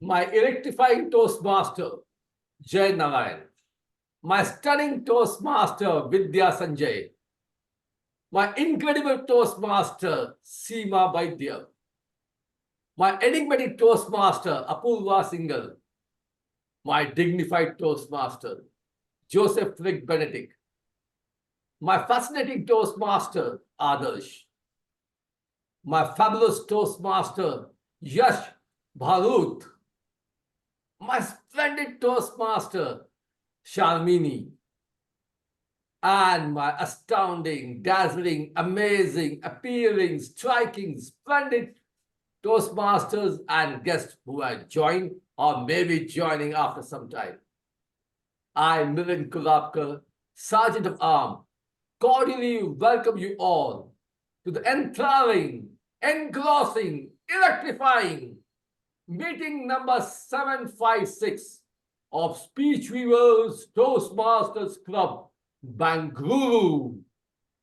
my electrifying Toastmaster, Jay Narayan, my stunning Toastmaster, Vidya Sanjay, my incredible Toastmaster, Seema Vaidya, my enigmatic Toastmaster, Apurva Singhal, my dignified Toastmaster, Joseph Frick Benedict, my fascinating Toastmaster, Adarsh, my fabulous Toastmaster, Yash Bharut, my splendid Toastmaster, Sharmini, and my astounding, dazzling, amazing, appealing, striking, splendid Toastmasters and guests who have joined or may be joining after some time. I, Milind Kulapkar, Sergeant of Arms, cordially welcome you all to the enthralling, engrossing, electrifying meeting number 756 of Speech Weavers Toastmasters Club, Bengaluru,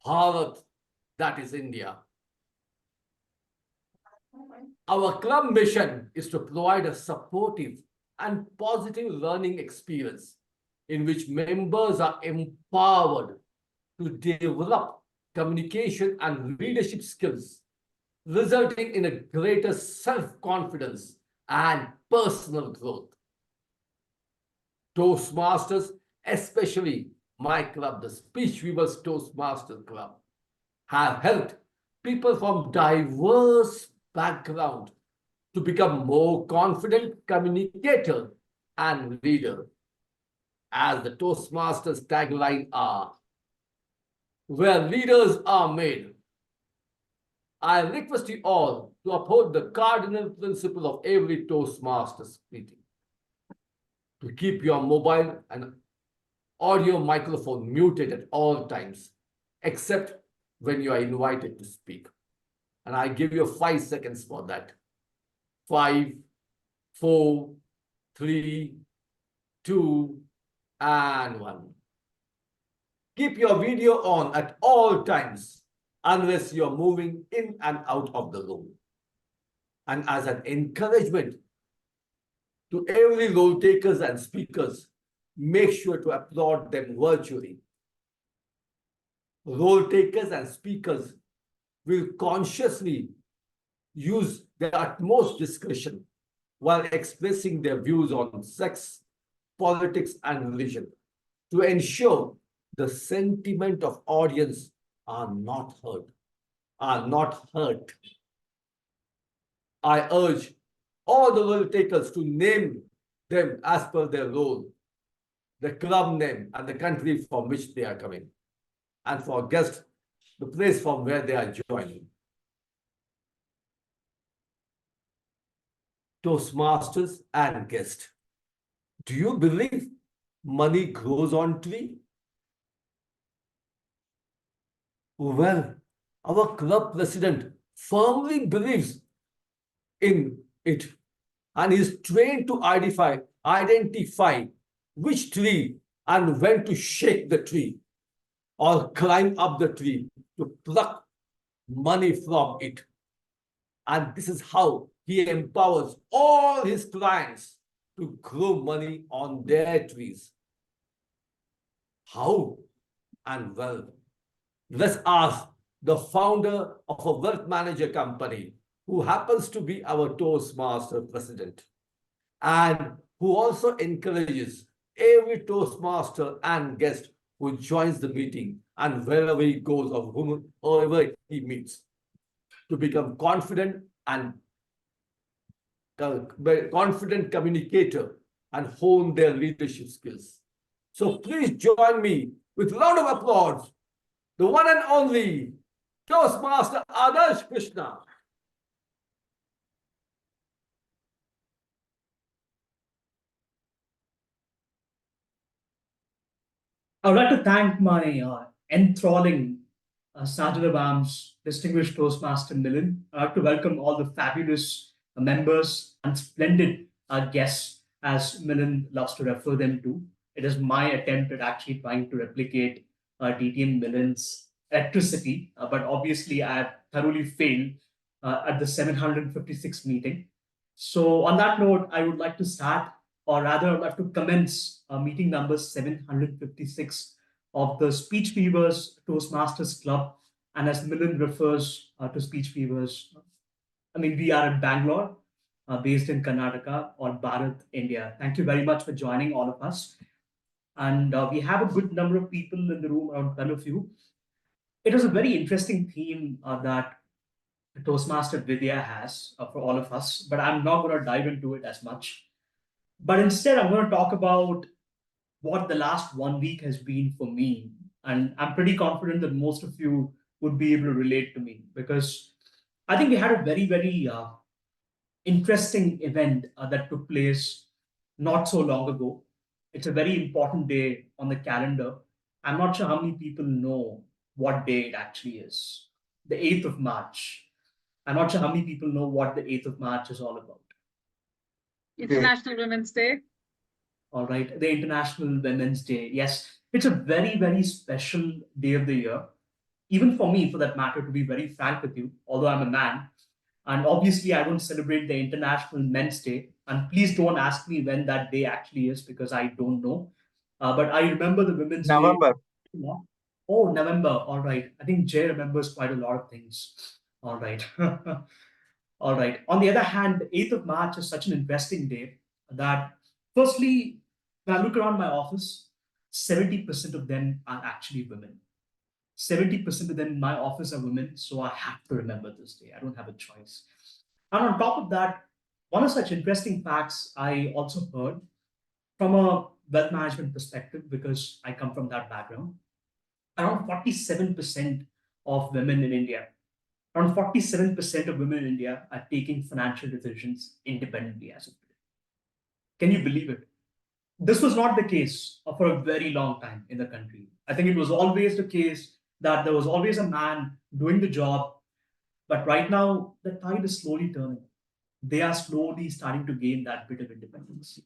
Bharat, that is India. Our club mission is to provide a supportive and positive learning experience in which members are empowered to develop communication and leadership skills, resulting in a greater self-confidence and personal growth. Toastmasters, especially my club, the Speech Weavers Toastmasters Club, have helped people from diverse backgrounds to become more confident communicator and leader. As the Toastmasters tagline are, where leaders are made. I request you all to uphold the cardinal principle of every Toastmasters meeting. To keep your mobile and audio microphone muted at all times, except when you are invited to speak. And I give you 5 seconds for that. 5, 4, 3, 2, and 1. Keep your video on at all times unless you're moving in and out of the room. And as an encouragement to every role takers and speakers, make sure to applaud them virtually. Role takers and speakers will consciously use their utmost discretion while expressing their views on sex, politics, and religion to ensure the sentiment of audience are not hurt. I urge all the role takers to name them as per their role, the club name and the country from which they are coming, and for guests, the place from where they are joining. Toastmasters and guests, do you believe money grows on tree? Well, our club president firmly believes in it and is trained to identify which tree and when to shake the tree or climb up the tree to pluck money from it. And this is how he empowers all his clients to grow money on their trees. How? And well, let's ask the founder of a wealth manager company who happens to be our Toastmaster president and who also encourages every Toastmaster and guest who joins the meeting and wherever he goes or whoever he meets to become confident communicator and hone their leadership skills. So please join me with a round of applause, the one and only Toastmaster Adarsh Krishna. I would like to thank my enthralling Sergeant of Arms, distinguished Toastmaster Milind. I'd like to welcome all the fabulous members and splendid guests, as Milind loves to refer them to. It is my attempt at actually trying to replicate DTM Milind's electricity, but obviously I have thoroughly failed at the 756th meeting. So on that note, I would like to start, or rather, I'd like to commence meeting number 756 of the Speech Weavers Toastmasters Club. And as Milind refers to Speech Weavers, I mean, we are in Bangalore, based in Karnataka or Bharat, India. Thank you very much for joining all of us. And we have a good number of people in the room, around 12 of you. It was a very interesting theme that Toastmaster Vidya has for all of us, but I'm not going to dive into it as much. But instead, I'm going to talk about what the last 1 week has been for me. And I'm pretty confident that most of you would be able to relate to me because I think we had a very, very interesting event that took place not so long ago. It's a very important day on the calendar. I'm not sure how many people know what day it actually is. The 8th of March. I'm not sure how many people know what the 8th of March is all about. International Women's Day. All right, the International Women's Day. Yes, it's a very, very special day of the year. Even for me, for that matter, to be very frank with you, although I'm a man, and obviously I don't celebrate the International Men's Day. And please don't ask me when that day actually is because I don't know. But I remember the Women's November. Day. Oh, November. All right. I think Jay remembers quite a lot of things. All right. All right. On the other hand, the 8th of March is such an interesting day that, firstly, when I look around my office, 70% of them are actually women. 70% of them in my office are women, so I have to remember this day. I don't have a choice. And on top of that, one of such interesting facts I also heard from a wealth management perspective, because I come from that background, around 47% of women in India, around 47% of women in India are taking financial decisions independently as of today. Can you believe it? This was not the case for a very long time in the country. I think it was always the case that there was always a man doing the job. But right now, the tide is slowly turning. They are slowly starting to gain that bit of independence.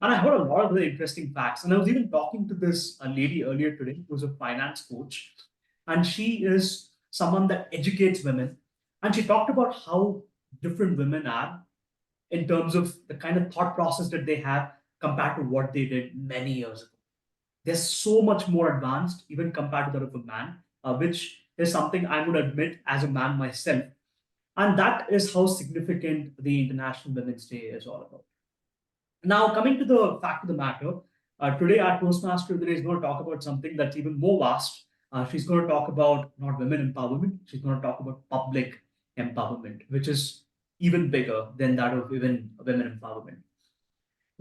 And I heard a lot of very interesting facts. And I was even talking to this lady earlier today who's a finance coach. And she is someone that educates women. And she talked about how different women are in terms of the kind of thought process that they have compared to what they did many years ago. They're so much more advanced, even compared to that of a man, which is something I'm going to admit as a man myself. And that is how significant the International Women's Day is all about. Now, coming to the fact of the matter, today our Toastmaster today is going to talk about something that's even more vast. She's going to talk about not women empowerment, she's going to talk about public empowerment, which is even bigger than that of even women empowerment.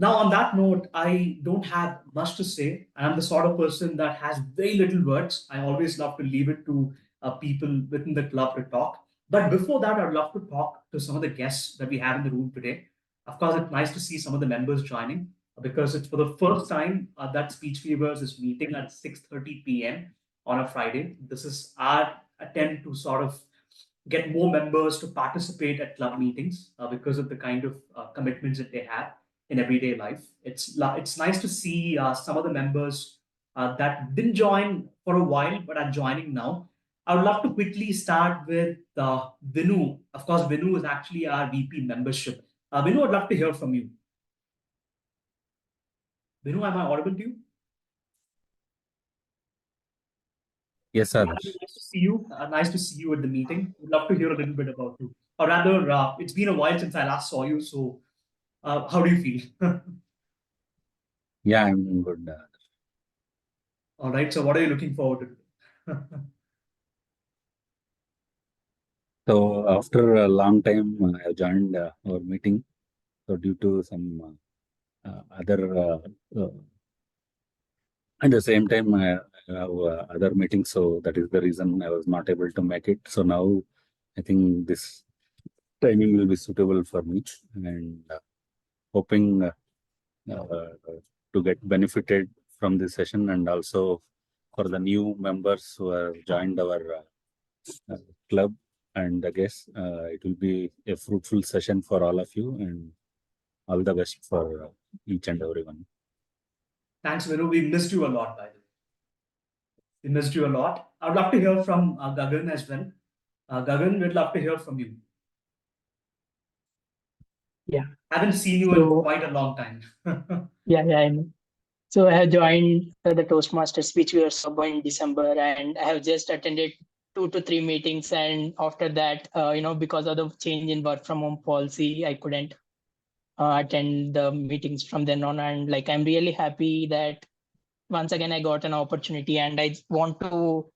Now, on that note, I don't have much to say. I'm the sort of person that has very little words. I always love to leave it to people within the club to talk. But before that, I'd love to talk to some of the guests that we have in the room today. Of course, it's nice to see some of the members joining because it's for the first time that Speech Weavers is meeting at 6:30 p.m. on a Friday. This is our attempt to sort of get more members to participate at club meetings because of the kind of commitments that they have in everyday life. It's nice to see some of the members that didn't join for a while but are joining now. I would love to quickly start with Vinu. Of course, Vinu is actually our VP membership. Vinu, I'd love to hear from you. Vinu, am I audible to you? Yes, sir. Nice to see you. Nice to see you at the meeting. Would love to hear a little bit about you. Or rather, it's been a while since I last saw you. So, how do you feel? Yeah, I'm good. All right. So, what are you looking forward to? So after a long time, I joined our meeting. So due to some other, at the same time, I have other meetings. So that is the reason I was not able to make it. So now I think this timing will be suitable for me, and hoping to get benefited from this session, and also for the new members who have joined our club. And I guess it will be a fruitful session for all of you, and all the best for each and everyone. Thanks, Vinu. We missed you a lot, by the way. We missed you a lot. I'd love to hear from Gagan as well. Gagan, we'd love to hear from you. I haven't seen you in So, quite a long time. yeah, I know. So I have joined the Toastmasters speech workshop in December, and I have just attended 2 to 3 meetings. And after that, because of the change in work from home policy, I couldn't attend the meetings from then on. And like, I'm really happy that once again I got an opportunity, and I want to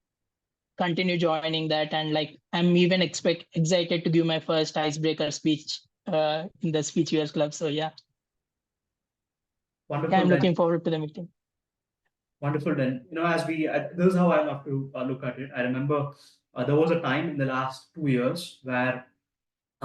continue joining that. And like, I'm even excited to give my first icebreaker speech in the Speech Viewers Club. So yeah, Wonderful. I'm Then. looking forward to the meeting. Wonderful. Then, as this is how I love to look at it. I remember there was a time in the last 2 years where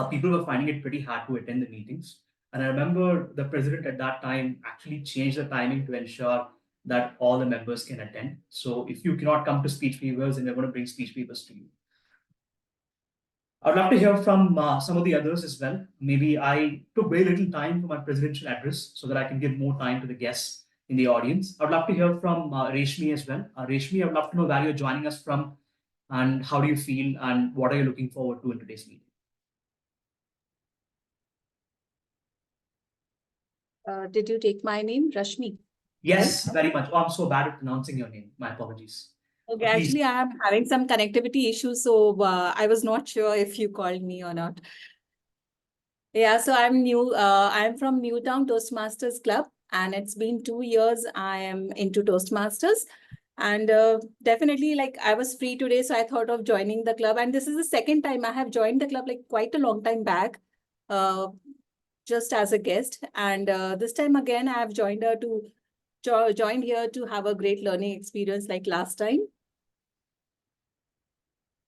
people were finding it pretty hard to attend the meetings. And I remember the president at that time actually changed the timing to ensure that all the members can attend. So if you cannot come to Speech Weavers, then we're going to bring Speech Weavers to you. I'd love to hear from some of the others as well. Maybe I took very little time for my presidential address so that I can give more time to the guests in the audience. I'd love to hear from Reshmi as well. Reshmi, I'd love to know where you're joining us from and how do you feel and what are you looking forward to in today's meeting? Did you take my name, Rashmi? Yes, very much. Oh, I'm so bad at pronouncing your name. My apologies. Okay, Please. actually, I am having some connectivity issues, so I was not sure if you called me or not. Yeah, so I'm new. I'm from Newtown Toastmasters Club, and it's been 2 years I am into Toastmasters. And definitely, like, I was free today, so I thought of joining the club. And this is the second time I have joined the club, like quite a long time back, just as a guest. And this time again, I have joined her to joined here to have a great learning experience like last time.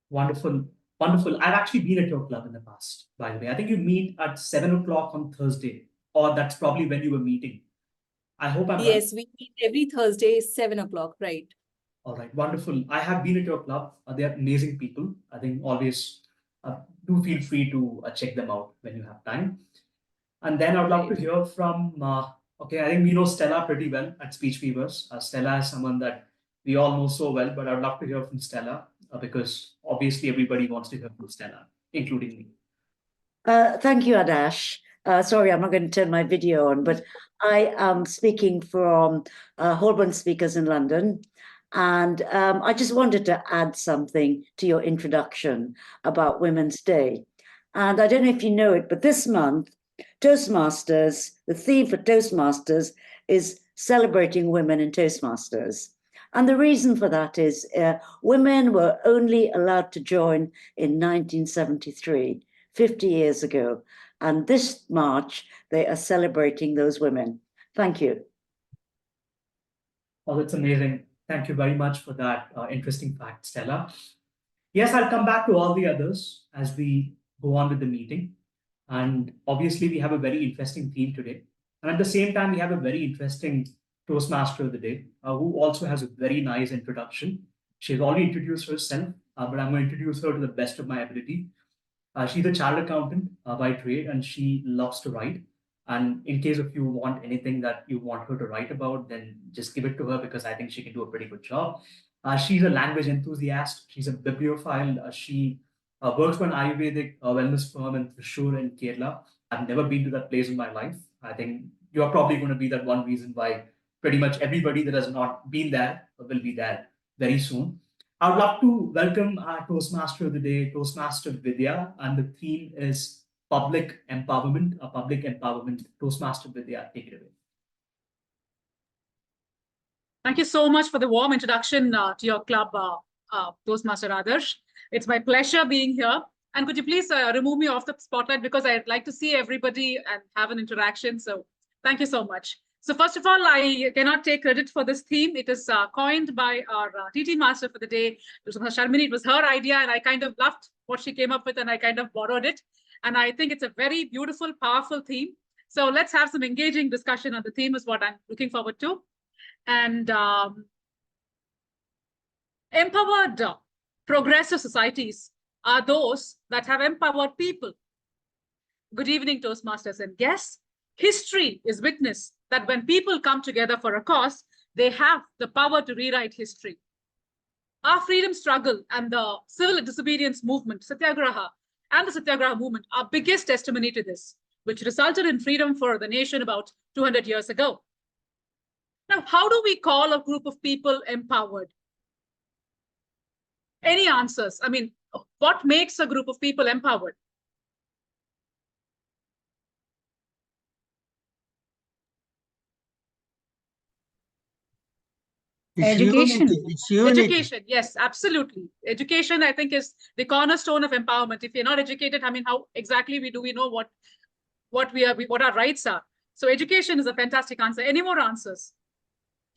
Wonderful. Wonderful. I've actually been at your club in the past, by the way. I think you meet at 7 o'clock on Thursday, or that's probably when you were meeting. I hope I'm right. Yes, we meet every Thursday, 7 o'clock, right? All right, wonderful. I have been at your club. They are amazing people. I think always do feel free to check them out when you have time. And then I'd love to hear from, okay, I think we know Stella pretty well at Speech Weavers. Stella is someone that we all know so well, but I'd love to hear from Stella because obviously everybody wants to hear from Stella, including me. Thank you, Adash. Sorry, I'm not going to turn my video on, but I am speaking from Holborn Speakers in London. And I just wanted to add something to your introduction about Women's Day. And I don't know if you know it, but this month, Toastmasters, the theme for Toastmasters is celebrating women in Toastmasters. And the reason for that is women were only allowed to join in 1973, 50 years ago. And this March, they are celebrating those women. Thank you. Oh, that's amazing. Thank you very much for that interesting fact, Stella. Yes, I'll come back to all the others as we go on with the meeting. And obviously, we have a very interesting theme today. And at the same time, we have a very interesting Toastmaster of the day, who also has a very nice introduction. She's already introduced herself, but I'm going to introduce her to the best of my ability. She's a chartered accountant by trade, and she loves to write. And in case if you want anything that you want her to write about, then just give it to her because I think she can do a pretty good job. She's a language enthusiast. She's a bibliophile. She works for an Ayurvedic wellness firm in Thrissur in Kerala. I've never been to that place in my life. I think you're probably going to be that one reason why pretty much everybody that has not been there will be there very soon. I would love to welcome our Toastmaster of the day, Toastmaster Vidya, and the theme is public empowerment, a public empowerment. Toastmaster Vidya, take it away. Thank you so much for the warm introduction to your club, Toastmaster Adarsh. It's my pleasure being here. And could you please remove me off the spotlight because I'd like to see everybody and have an interaction. So thank you so much. So first of all, I cannot take credit for this theme. It is coined by our TT master for the day, Sharmini. It was her idea and I kind of loved what she came up with and I kind of borrowed it. And I think it's a very beautiful, powerful theme. So let's have some engaging discussion on the theme is what I'm looking forward to. And empowered progressive societies are those that have empowered people. Good evening, Toastmasters and guests. History is witness that when people come together for a cause, they have the power to rewrite history. Our freedom struggle and the civil disobedience movement, Satyagraha, and the Satyagraha movement are biggest testimony to this. which resulted in freedom for the nation about 200 years ago. Now, how do we call a group of people empowered? Any answers? I mean, what makes a group of people empowered? Education. It's unity. Education, yes, absolutely. Education, I think, is the cornerstone of empowerment. If you're not educated, I mean, how exactly do we know what our rights are? So education is a fantastic answer. Any more answers?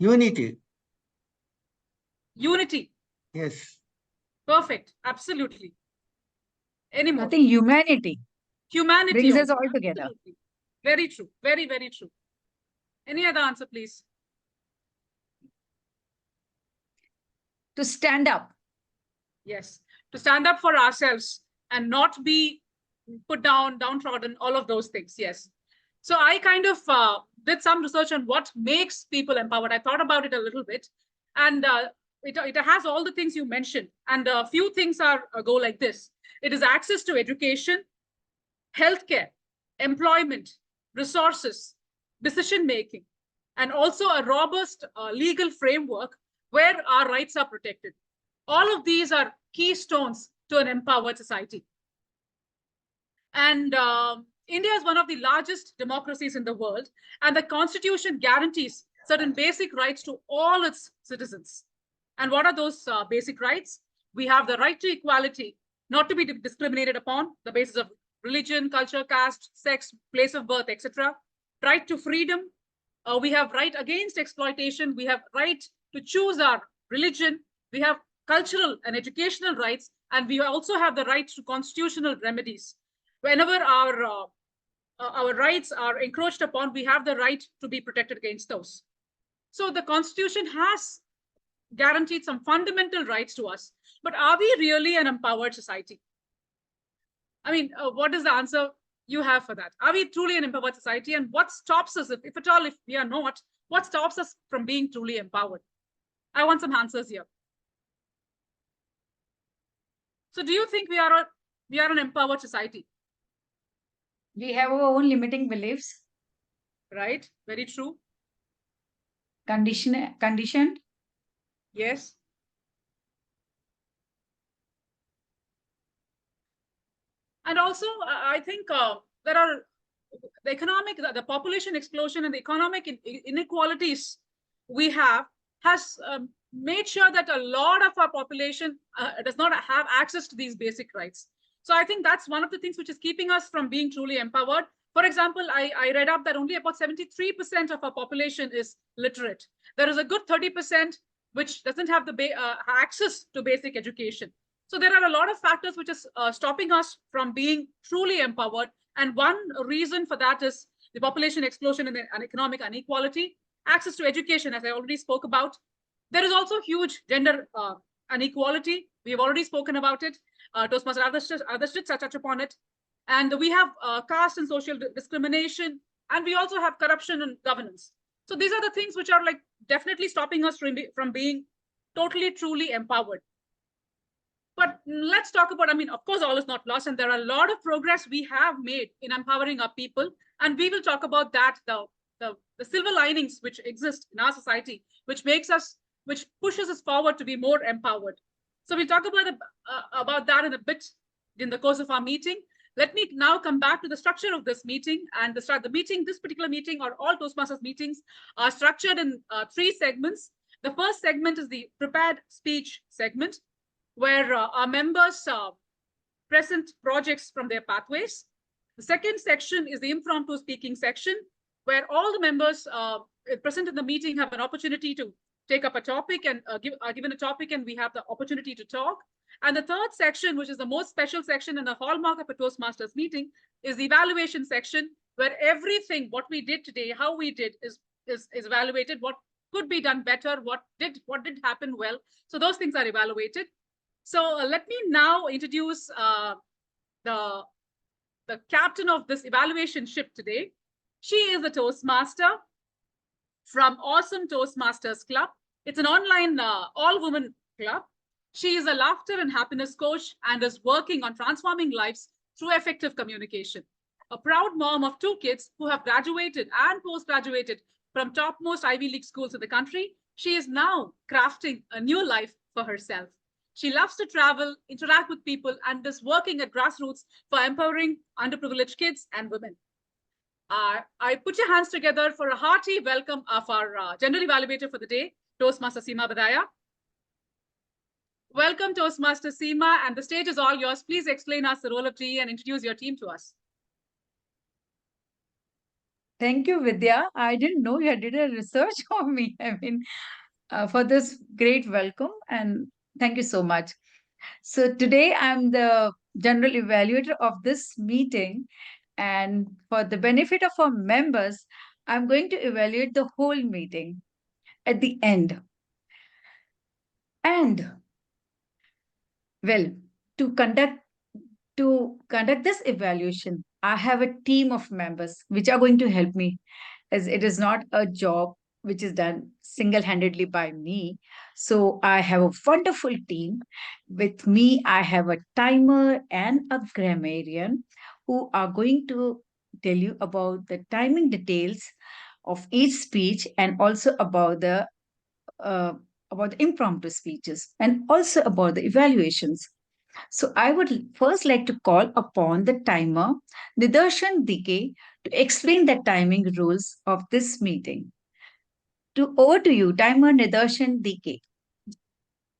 Unity. Unity. Yes. Perfect. Absolutely. Any more? I think humanity Humanity brings us also, all together. absolutely. Very true. Very, very true. Any other answer, please? To stand up. Yes. To stand up for ourselves and not be put down, downtrodden, all of those things. Yes. So I kind of did some research on what makes people empowered. I thought about it a little bit, and it has all the things you mentioned. And a few things go like this. It is access to education, healthcare, employment, resources, decision-making, and also a robust legal framework where our rights are protected. All of these are keystones to an empowered society. And India is one of the largest democracies in the world, and the Constitution guarantees certain basic rights to all its citizens. And what are those basic rights? We have the right to equality, not to be discriminated upon the basis of religion, culture, caste, sex, place of birth, etc. Right to freedom. We have right against exploitation. We have right to choose our religion. We have cultural and educational rights, and we also have the right to constitutional remedies. Whenever our rights are encroached upon, we have the right to be protected against those. So the Constitution has guaranteed some fundamental rights to us, but are we really an empowered society? I mean, what is the answer you have for that? Are we truly an empowered society? And what stops us, if at all, if we are not, what stops us from being truly empowered? I want some answers here. So do you think we are an empowered society? We have our own limiting beliefs, Right? Very true. conditioned. Yes. And also, I think there are the population explosion and the economic inequalities we has made sure that a lot of our population does not have access to these basic rights. So I think that's one of the things which is keeping us from being truly empowered. For example, I read up that only about 73% of our population is literate. There is a good 30% which doesn't have the access to basic education. So there are a lot of factors which is stopping us from being truly empowered. And one reason for that is the population explosion and economic inequality, access to education, as I already spoke about. There is also huge gender inequality. We have already spoken about it. Toastmaster Adharsh touch upon it. And we have caste and social discrimination. And we also have corruption and governance. So these are the things which are like definitely stopping us from being totally, truly empowered. But let's talk about, I mean, of course, all is not lost, and there are a lot of progress we have made in empowering our people. And we will talk about that, the silver linings which exist in our society, which pushes us forward to be more empowered. So we'll talk about that in a bit in the course of our meeting. Let me now come back to the structure of this meeting. And this particular meeting, or all Toastmasters meetings, are structured in 3 segments. The first segment is the prepared speech segment, where our members present projects from their pathways. The second section is the impromptu speaking section, where all the members present in the meeting have an opportunity to take up a topic and given a topic, and we have the opportunity to talk. And the third section, which is the most special section and the hallmark of a Toastmasters meeting, is the evaluation section, where everything, what we did today, how we did is evaluated, what could be done better, what did happen well. So those things are evaluated. So let me now introduce the captain of this evaluation ship today. She is a Toastmaster from Awesome Toastmasters Club. It's an online all-woman club. She is a laughter and happiness coach and is working on transforming lives through effective communication. a proud mom of 2 kids who have graduated and post-graduated from topmost Ivy League schools in the country, she is now crafting a new life for herself. She loves to travel, interact with people, and is working at grassroots for empowering underprivileged kids and women. I put your hands together for a hearty welcome of our general evaluator for the day, Toastmaster Seema Badaya. Welcome, Toastmaster Seema, and the stage is all yours. Please explain us the role of GE and introduce your team to us. Thank you, Vidya. I didn't know you did a research on me. I mean, for this great welcome, and thank you so much. So today I'm the general evaluator of this meeting, and for the benefit of our members, I'm going to evaluate the whole meeting at the end. And well, to conduct this evaluation, I have a team of members which are going to help me, as it is not a job which is done single-handedly by me. So I have a wonderful team. With me, I have a timer and a grammarian who are going to tell you about the timing details of each speech, and also about the impromptu speeches, and also about the evaluations. So I would first like to call upon the timer, Nidarshan Dike, to explain the timing rules of this meeting. Over to you, timer Nidarshan Dike.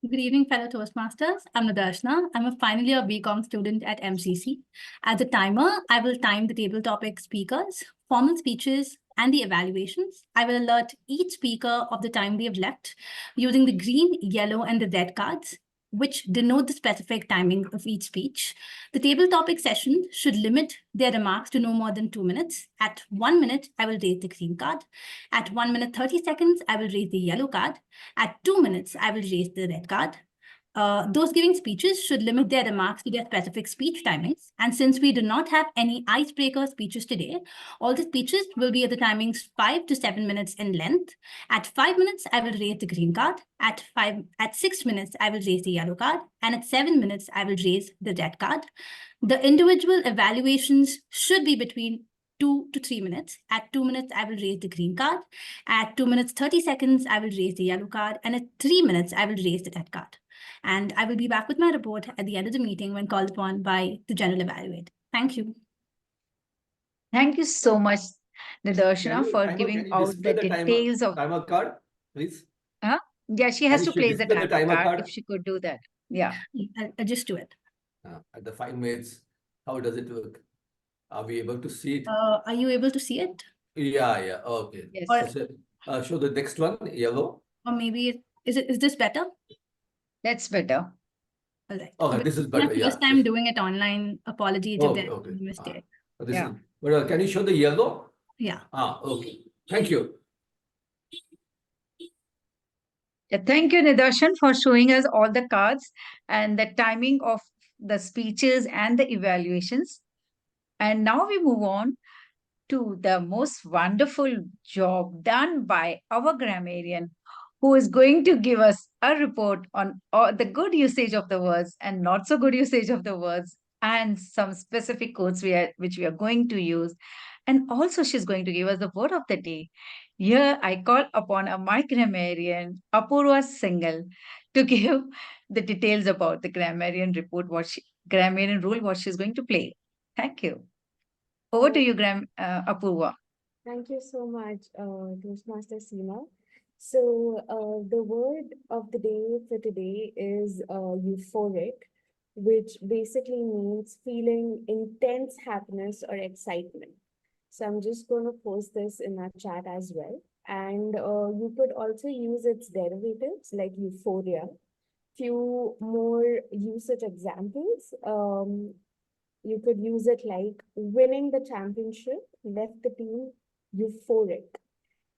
Good evening, fellow Toastmasters. I'm Nadarshana. I'm a final year BCom student at MCC. As a timer, I will time the table topic speakers, formal speeches, and the evaluations. I will alert each speaker of the time they have left using the green, yellow, and the red cards, which denote the specific timing of each speech. The table topic session should limit their remarks to no more than 2 minutes. At 1 minute, I will raise the green card. At 1 minute 30 seconds, I will raise the yellow card. At 2 minutes, I will raise the red card. Those giving speeches should limit their remarks to their specific speech timings. And since we do not have any icebreaker speeches today, all the speeches will be at the timings 5 to 7 minutes in length. At 5 minutes, I will raise the green card. At 6 minutes, I will raise the yellow card. And at 7 minutes, I will raise the red card. The individual evaluations should be between 2 to 3 minutes. At 2 minutes, I will raise the green card. At 2 minutes 30 seconds, I will raise the yellow card. And at 3 minutes, I will raise the red card. And I will be back with my report at the end of the meeting when called upon by the general evaluator. Thank you. Thank you so much, Nidarshana, for giving out the details of timer card, please. Yeah, she has to place the display timer card if she could do that. Yeah. I'll just do it. At the 5 minutes, how does it work? Are we able to see it? Are you able to see it? Yeah, okay. Yes. So, show the next one, yellow. Or maybe, is this better? That's better. All right. Okay, this is better. My first time doing it online. Apologies if there's a mistake. Can you show the yellow? Yeah. Okay. Thank you. Yeah, thank you, Nidarshan, for showing us all the cards and the timing of the speeches and the evaluations. And now we move on to the most wonderful job done by our grammarian, who is going to give us a report on the good usage of the words and not so good usage of the words, and some specific quotes which we are going to use. And also she's going to give us the word of the day. Here I call upon my grammarian, Apurva Singhal, to give the details about the grammarian report, grammarian rule, what she's going to play. Thank you. Over to you, Apurva. Thank you so much, Toastmaster Seema. So the word of the day for today is euphoric, which basically means feeling intense happiness or excitement. So I'm just going to post this in our chat as well. And you could also use its derivatives like euphoria. Few more usage examples. You could use it like winning the championship left the team euphoric.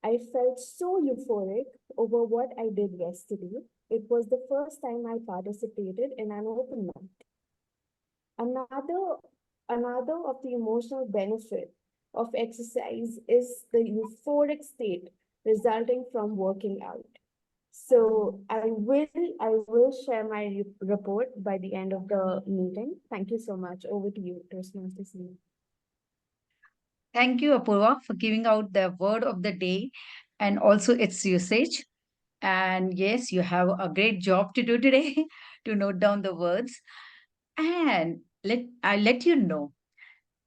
I felt so euphoric over what I did yesterday. It was the first time I participated in an open mic. Another of the emotional benefit of exercise is the euphoric state resulting from working out. So I will share my report by the end of the meeting. Thank you so much. Over to you, Toastmaster Seema. Thank you, Apurva, for giving out the word of the day and also its usage. And yes, you have a great job to do today to note down the words. And I'll let you know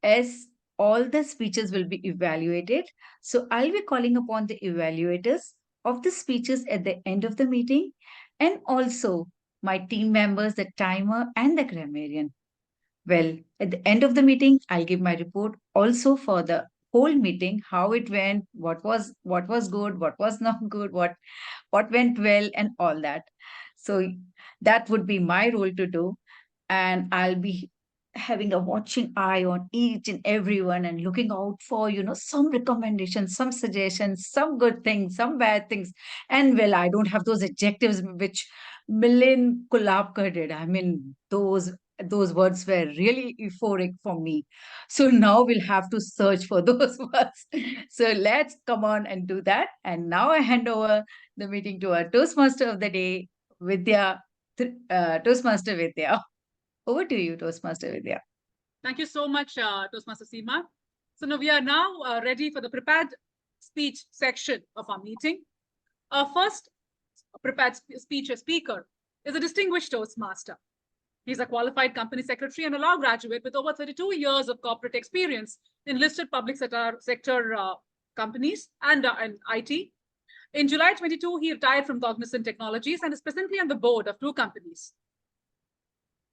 as all the speeches will be evaluated. So I'll be calling upon the evaluators of the speeches at the end of the meeting and also my team members, the timer and the grammarian. Well, at the end of the meeting, I'll give my report also for the whole meeting, how it went, what was good, what was not good, what went well, and all that. So that would be my role to do. And I'll be having a watching eye on each and everyone and looking out for, some recommendations, some suggestions, some good things, some bad things. And well, I don't have those adjectives which Milind Kulapkar did. I mean, those words were really euphoric for me. So now we'll have to search for those words. So let's come on and do that. And now I hand over the meeting to our Toastmaster of the day, Vidya, Toastmaster Vidya. Over to you, Toastmaster Vidya. Thank you so much, Toastmaster Seema. So now we are ready for the prepared speech section of our meeting. Our first prepared speech speaker is a distinguished Toastmaster. He's a qualified company secretary and a law graduate with over 32 years of corporate experience in listed public sector companies and IT. In July 22, he retired from Cognizant Technologies and is presently on the board of 2 companies.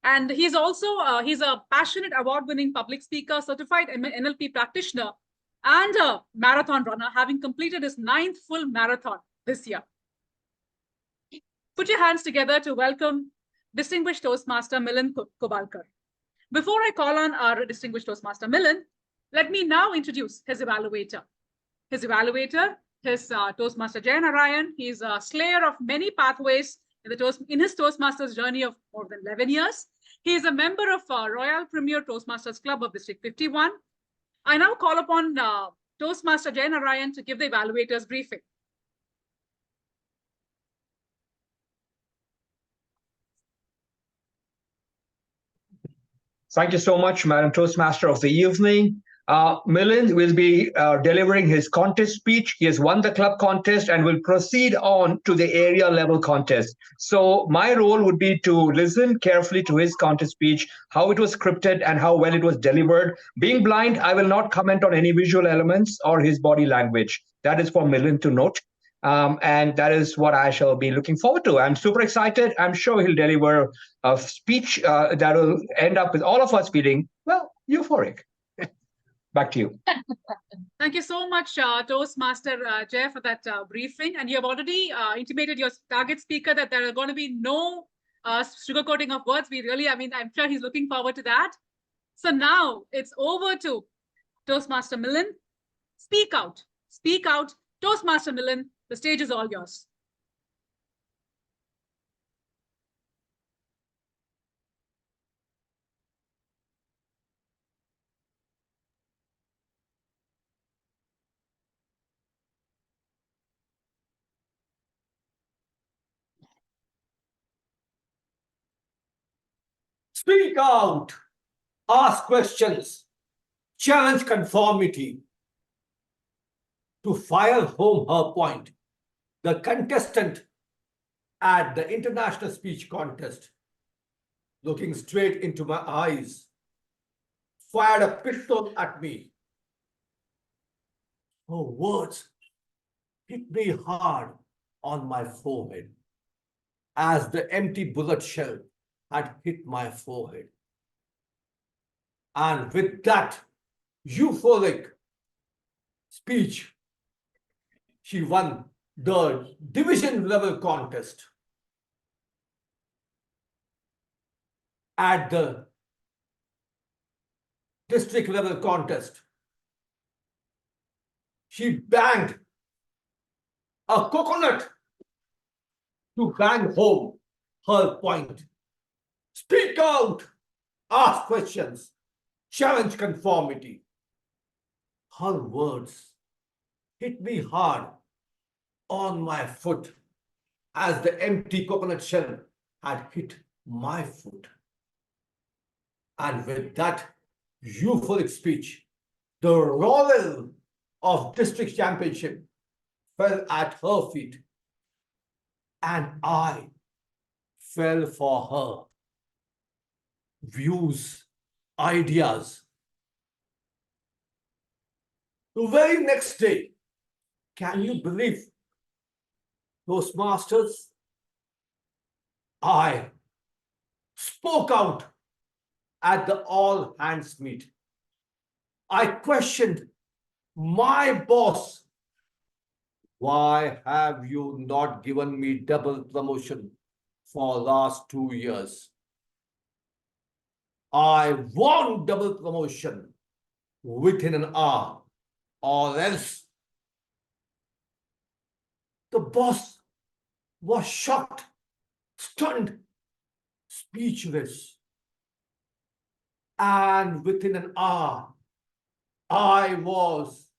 And he's also he's a passionate award-winning public speaker, certified NLP practitioner, and a marathon runner, having completed his 9th full marathon this year. Put your hands together to welcome distinguished Toastmaster Milind Kobalkar. Before I call on our distinguished Toastmaster Milind, let me now introduce his evaluator. His Toastmaster Jay Narayan. He's a slayer of many pathways in his Toastmasters journey of more than 11 years. He is a member of Royal Premier Toastmasters Club of District 51. I now call upon Toastmaster Jay Narayan to give the evaluators briefing. Thank you so much, Madam Toastmaster of the evening. Milind will be delivering his contest speech. He has won the club contest and will proceed on to the area level contest. So my role would be to listen carefully to his contest speech, how it was scripted and how well it was delivered. Being blind, I will not comment on any visual elements or his body language. That is for Milind to note. And that is what I shall be looking forward to. I'm super excited. I'm sure he'll deliver a speech that will end up with all of us feeling, well, euphoric. Back to you. Thank you so much, Toastmaster Jay, for that briefing. And you have already intimated your target speaker that there are going to be no sugarcoating of words. I'm sure he's looking forward to that. So now it's over to Toastmaster Milind. Speak out. Speak out. Toastmaster Milind, the stage is all yours. Speak out, ask questions, challenge conformity. To fire home her point, the contestant at the International Speech Contest, looking straight into my eyes, fired a pistol at me. Her words hit me hard on my forehead as the empty bullet shell had hit my forehead. And with that euphoric speech, she won the division level contest. At the district level contest, she banged a coconut to bang home her point. Speak out, ask questions, challenge conformity. Her words hit me hard on my foot as the empty coconut shell had hit my foot. And with that euphoric speech, The laurel of district championship fell at her feet, and I fell for her views, ideas. The very next day, can you believe, Toastmasters, I spoke out at the all hands meet. I questioned my boss. Why have you not given me double promotion for last 2 years? I want double promotion within an hour, or else. The boss was shocked, stunned, speechless. And within an hour, I was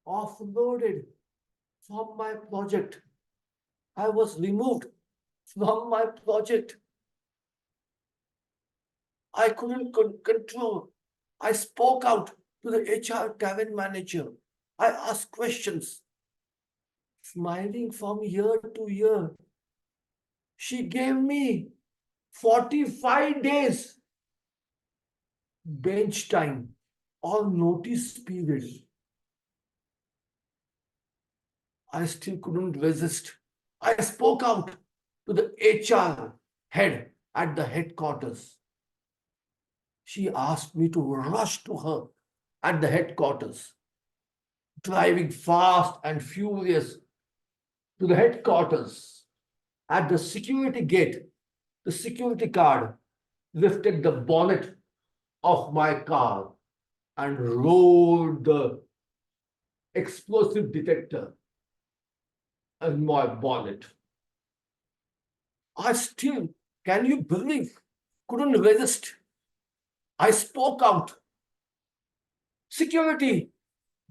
offloaded from my project. I was removed from my project. I couldn't control. I spoke out to the HR talent manager. I asked questions, smiling from year to year. She gave me 45 days bench time or notice period. I still couldn't resist. I spoke out to the HR head at the headquarters. She asked me to rush to her at the headquarters, driving fast and furious to the headquarters. At the security gate, the security guard lifted the bonnet of my car and rolled the explosive detector in my bonnet. I still, can you believe, couldn't resist. I spoke out. Security,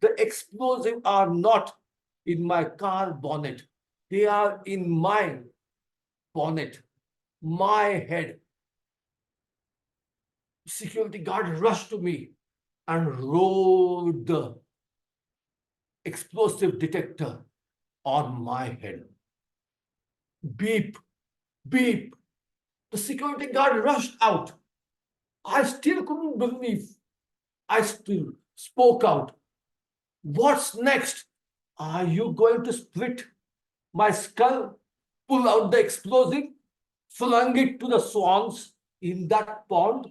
the explosives are not in my car bonnet. They are in my bonnet, my head. Security guard rushed to me and rolled the explosive detector on my head. Beep, beep. The security guard rushed out. I still couldn't believe. I still spoke out. What's next? Are you going to split my skull, pull out the explosive, flung it to the swans in that pond?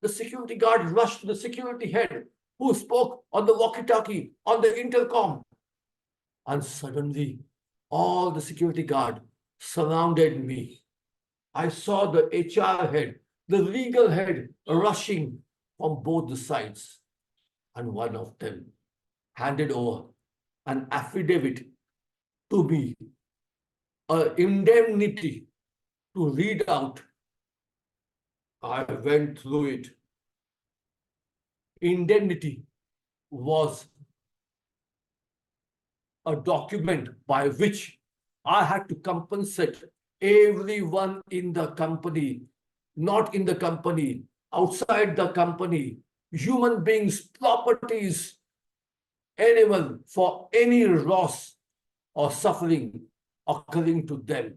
The security guard rushed to the security head, who spoke on the walkie-talkie, on the intercom. And suddenly, all the security guard surrounded me. I saw the HR head, the legal head rushing from both the sides. And one of them handed over an affidavit to me, an indemnity to read out. I went through it. Indemnity was a document by which I had to compensate everyone in the company, not in the company, outside the company, human beings, properties, animal, for any loss or suffering occurring to them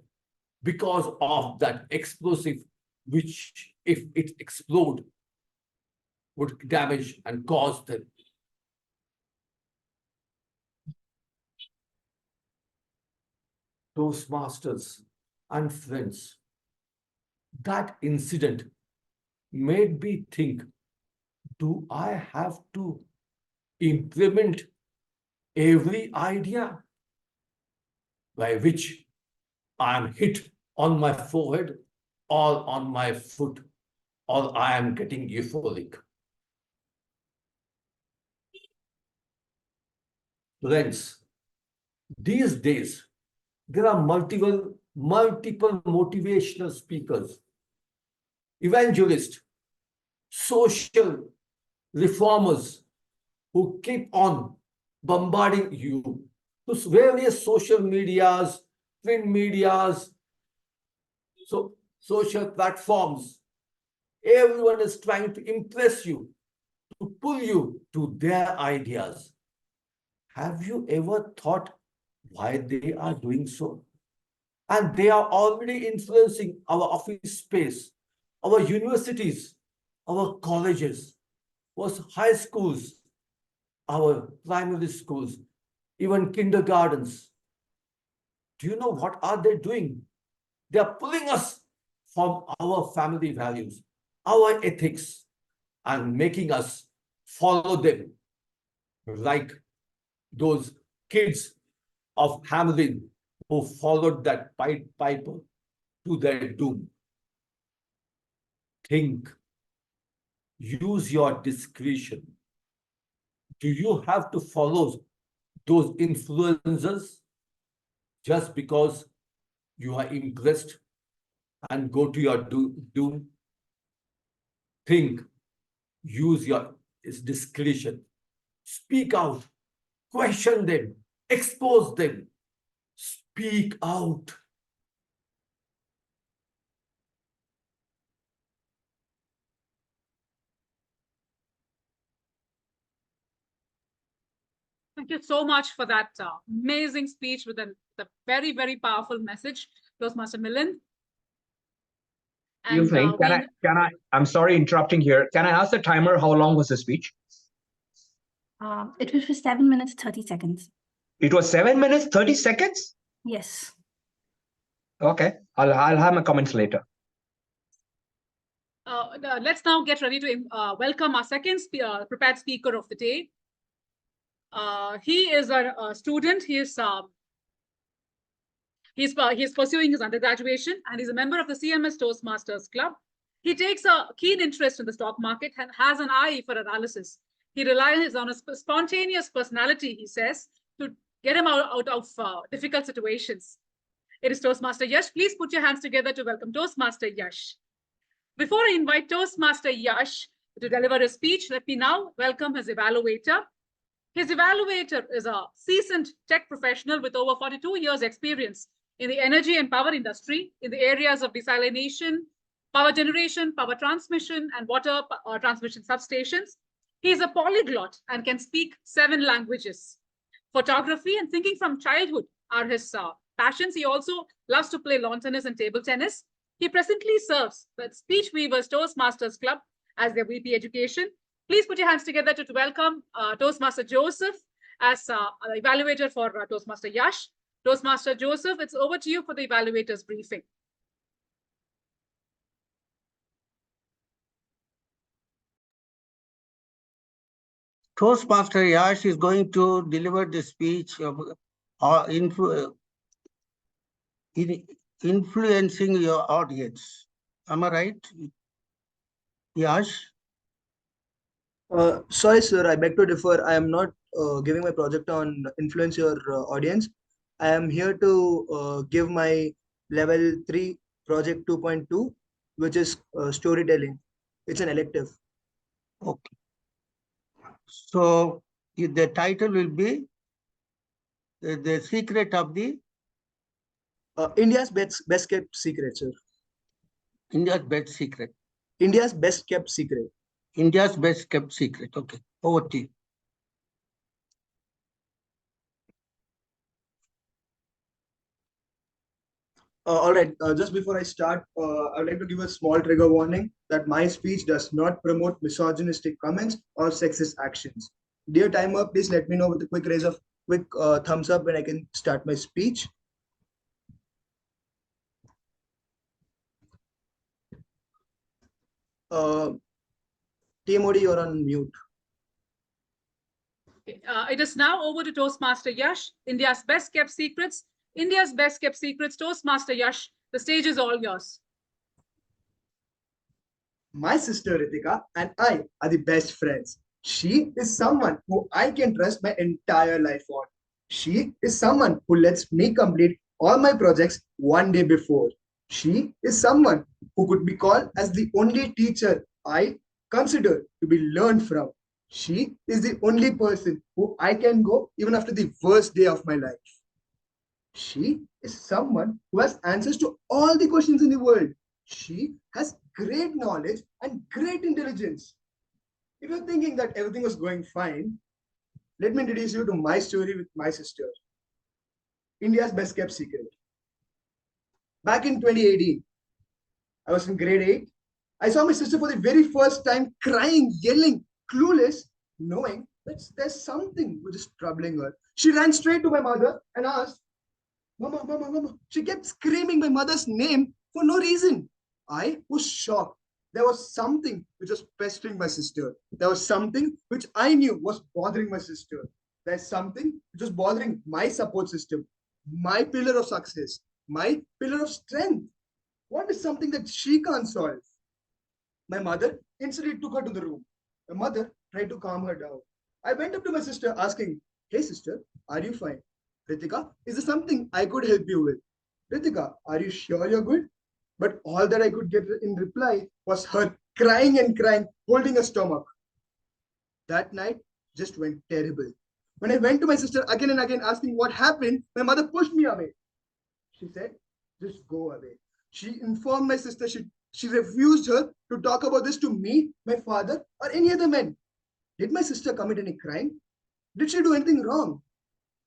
because of that explosive, which, if it explode, would damage and cause them. Toastmasters and friends, that incident made me think, do I have to implement every idea by which I am hit on my forehead or on my foot, or I am getting euphoric? Friends, these days, there are multiple motivational speakers, evangelists, social reformers who keep on bombarding you to various social medias, print medias, so social platforms, Everyone is trying to impress you, to pull you to their ideas. Have you ever thought why they are doing so? And they are already influencing our office space, our universities, our colleges, our high schools, our primary schools, even kindergartens. Do you know what are they doing? They are pulling us from our family values, our ethics, and making us follow them, like those kids of Hamelin who followed that Pied Piper to their doom. Think, use your discretion. Do you have to follow those influencers just because you are impressed and go to your doom? Think, use your discretion. Speak out, question them, expose them. Speak out. Thank you so much for that amazing speech with a very, very powerful message, Toastmaster Milind. And Evening. I'm sorry interrupting here. Can I ask the timer how long was the speech? It was for 7 minutes, 30 seconds. It was 7 minutes, 30 seconds? Yes. Okay, I'll have my comments later. Let's now get ready to welcome our second prepared speaker of the day. He is a student. He's pursuing his undergraduation, and he's a member of the CMS Toastmasters Club. He takes a keen interest in the stock market and has an eye for analysis. He relies on a spontaneous personality, he says, to get him out of difficult situations. It is Toastmaster Yash. Please put your hands together to welcome Toastmaster Yash. Before I invite Toastmaster Yash to deliver his speech, let me now welcome his evaluator. His evaluator is a seasoned tech professional with over 42 years experience in the energy and power industry in the areas of desalination, power generation, power transmission, and water transmission substations. He is a polyglot and can speak 7 languages. Photography and thinking from childhood are his passions. He also loves to play lawn tennis and table tennis. He presently serves the Speech Weavers Toastmasters Club as their VP Education. Please put your hands together to welcome Toastmaster Joseph as an evaluator for Toastmaster Yash. Toastmaster Joseph, it's over to you for the evaluator's briefing. Toastmaster Yash is going to deliver the speech of influencing your audience. Am I right? Yash? Sorry, sir, I beg to differ. I am not giving my project on influence your audience. I am here to give my level 3 project 2.2, which is storytelling. It's an elective. Okay. So the title will be The Secret of the India's best kept secret, sir. India's best secret. India's best kept secret. India's best kept secret. Okay, over to you. All right, just before I start, I would like to give a small trigger warning that my speech does not promote misogynistic comments or sexist actions. Dear timer, please let me know with a quick thumbs up when I can start my speech. TMOD, you're on mute. It is now over to Toastmaster Yash, India's best kept secrets. India's best kept secrets, Toastmaster Yash. The stage is all yours. My sister Ritika and I are the best friends. She is someone who I can trust my entire life on. She is someone who lets me complete all my projects one day before. She is someone who could be called as the only teacher I consider to be learned from. She is the only person who I can go even after the worst day of my life. She is someone who has answers to all the questions in the world. She has great knowledge and great intelligence. If you're thinking that everything was going fine, let me introduce you to my story with my sister. India's best kept secret. Back in 2018, I was in grade 8. I saw my sister for the very first time crying, yelling, clueless, knowing that there's something which is troubling her. She ran straight to my mother and asked, Mama, Mama, Mama. She kept screaming my mother's name for no reason. I was shocked. There was something which was pestering my sister. There was something which I knew was bothering my sister. There's something which was bothering my support system, my pillar of success, my pillar of strength. What is something that she can't solve? My mother instantly took her to the room. My mother tried to calm her down. I went up to my sister asking, Hey sister, are you fine? Ritika, is there something I could help you with? Ritika, are you sure you're good? But all that I could get in reply was her crying and crying, holding her stomach. That night just went terrible. When I went to my sister again and again asking what happened, my mother pushed me away. She said, just go away. She informed my sister she refused her to talk about this to me, my father, or any other man. Did my sister commit any crime? Did she do anything wrong?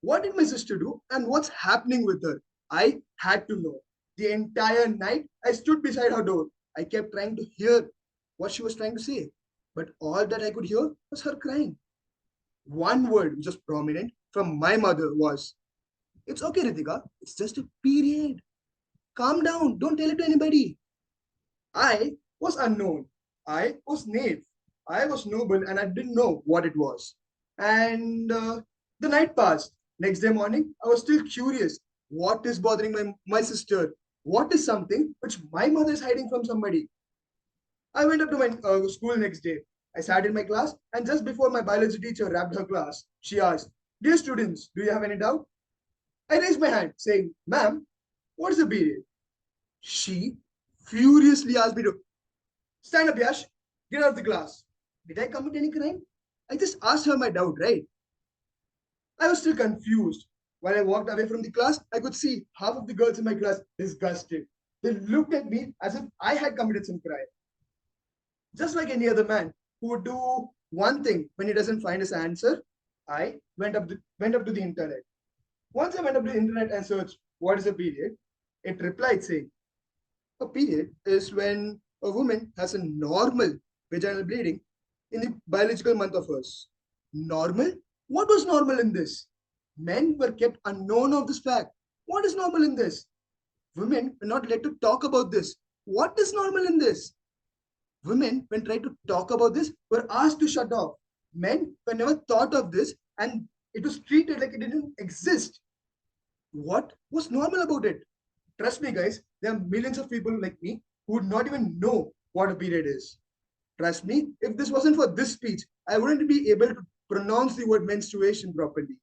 What did my sister do and what's happening with her? I had to know. The entire night, I stood beside her door. I kept trying to hear what she was trying to say, but all that I could hear was her crying. One word which was prominent from my mother was, It's okay, Ritika. It's just a period. Calm down. Don't tell it to anybody. I was unknown. I was naive. I was noble and I didn't know what it was. And the night passed. Next day morning, I was still curious. What is bothering my sister? What is something which my mother is hiding from somebody? I went up to my school next day. I sat in my class, and just before my biology teacher wrapped her class, she asked, Dear students, do you have any doubt? I raised my hand, saying, Ma'am, what is the period? She furiously asked me to stand up, Yash, get out of the class. Did I commit any crime? I just asked her my doubt, right? I was still confused. While I walked away from the class, I could see half of the girls in my class disgusted. They looked at me as if I had committed some crime. Just like any other man who would do one thing when he doesn't find his answer, I went up to the internet. Once I went up to the internet and searched what is a period, it replied saying, a period is when a woman has a normal vaginal bleeding in the biological month of hers. Normal? What was normal in this? Men were kept unknown of this fact. What is normal in this? Women were not let to talk about this. What is normal in this? Women, when tried to talk about this, were asked to shut off. Men were never thought of this and it was treated like it didn't exist. What was normal about it? Trust me, guys, there are millions of people like me who would not even know what a period is. Trust me, if this wasn't for this speech, I wouldn't be able to pronounce the word menstruation properly.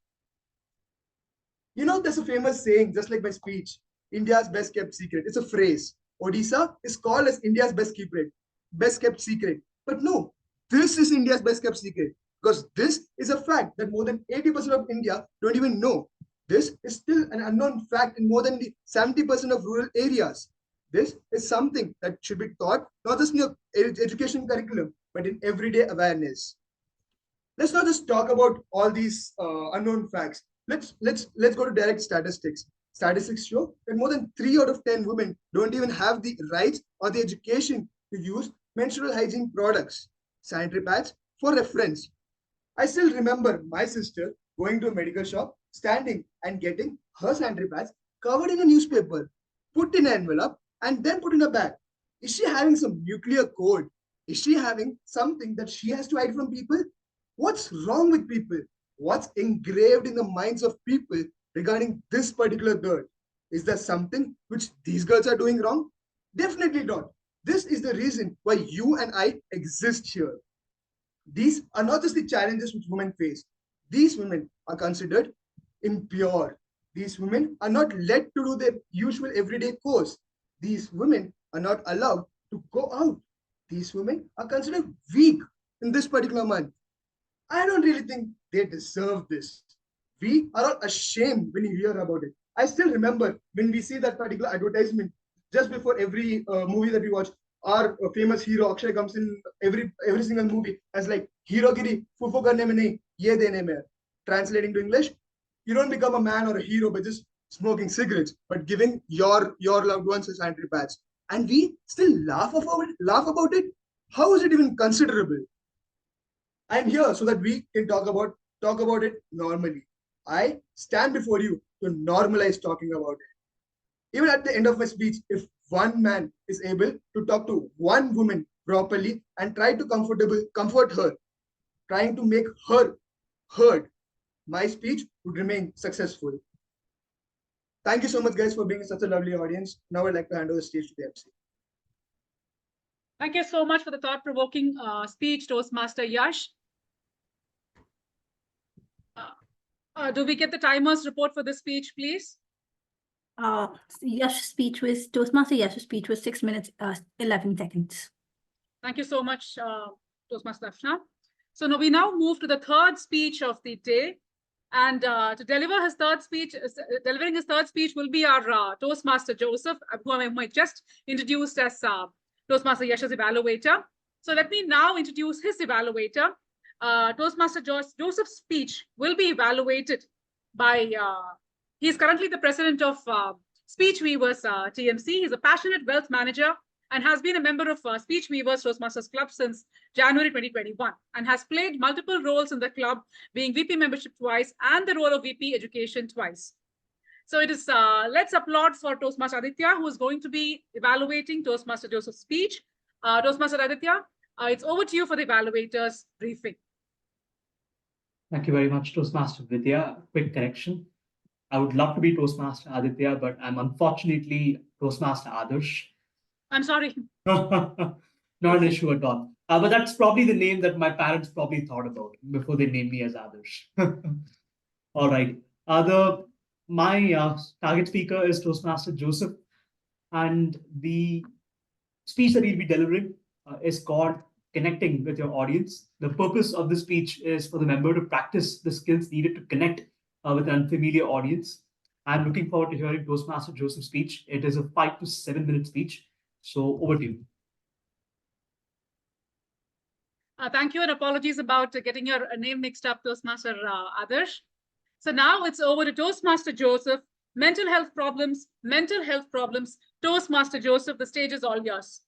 You know, there's a famous saying, just like my speech, India's best kept secret. It's a phrase. Odisha is called as India's best kept secret. But no, this is India's best kept secret because this is a fact that more than 80% of India don't even know. This is still an unknown fact in more than 70% of rural areas. This is something that should be taught not just in your education curriculum, but in everyday awareness. Let's not just talk about all these unknown facts. Let's go to direct statistics. Statistics show that more than 3 out of 10 women don't even have the rights or the education to use menstrual hygiene products, sanitary pads. For reference, I still remember my sister going to a medical shop, standing and getting her sanitary pads covered in a newspaper, put in an envelope, and then put in a bag. Is she having some nuclear code? Is she having something that she has to hide from people? What's wrong with people? What's engraved in the minds of people regarding this particular dirt? Is there something which these girls are doing wrong? Definitely not. This is the reason why you and I exist here. These are not just the challenges which women face. These women are considered impure. These women are not led to do their usual everyday course. These women are not allowed to go out. These women are considered weak in this particular month. I don't really think they deserve this. We are all ashamed when we hear about it. I still remember when we see that particular advertisement just before every movie that we watch. our famous hero Akshay comes in every single movie as like Herogiri, fufu karne mein nahi, ye dene mein. Translating to English, you don't become a man or a hero by just smoking cigarettes, but giving your loved ones a sanitary pads. And we still laugh about it. How is it even considerable? I'm here so that we can talk about it normally. I stand before you to normalize talking about it. Even at the end of my speech, if one man is able to talk to one woman properly and try to comfort her, trying to make her heard, my speech would remain successful. Thank you so much, guys, for being such a lovely audience. Now I'd like to hand over the stage to the MC. Thank you so much for the thought-provoking speech, Toastmaster Yash. Do we get the timer's report for this speech, please? Toastmaster Yash's speech was 6 minutes, 11 seconds. Thank you so much, Toastmaster Darshana. So now we move to the third speech of the day. And to deliver his third speech, delivering his third speech will be our Toastmaster Joseph, who I might just introduced as Toastmaster Yash's evaluator. So let me now introduce his evaluator. Toastmaster Joseph's speech will be evaluated by, he is currently the president of Speech Weavers TMC. He's a passionate wealth manager and has been a member of Speech Weavers Toastmasters Club since January 2021 and has played multiple roles in the club, being VP membership twice and the role of VP education twice. So it is, let's applaud for Toastmaster Aditya, who is going to be evaluating Toastmaster Joseph's speech. Toastmaster Aditya, it's over to you for the evaluator's briefing. Thank you very much, Toastmaster Vidya. Quick correction. I would love to be Toastmaster Aditya, but I'm unfortunately Toastmaster Adarsh. I'm sorry. Not an issue at all. But that's probably the name that my parents probably thought about before they named me as Adarsh. All right. My target speaker is Toastmaster Joseph, and the speech that he'll be delivering is called Connecting with Your Audience. The purpose of the speech is for the member to practice the skills needed to connect with an unfamiliar audience. I'm looking forward to hearing Toastmaster Joseph's speech. It is a 5 to 7 minute speech. So over to you. Thank you, and apologies about getting your name mixed up, Toastmaster Adarsh. So now it's over to Toastmaster Joseph. Mental health problems. Toastmaster Joseph, the stage is all yours.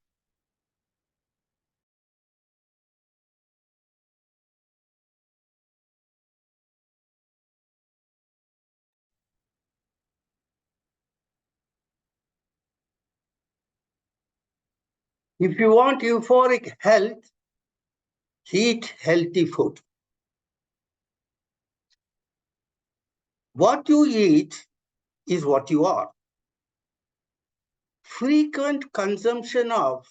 If you want euphoric health, eat healthy food. What you eat is what you are. Frequent consumption of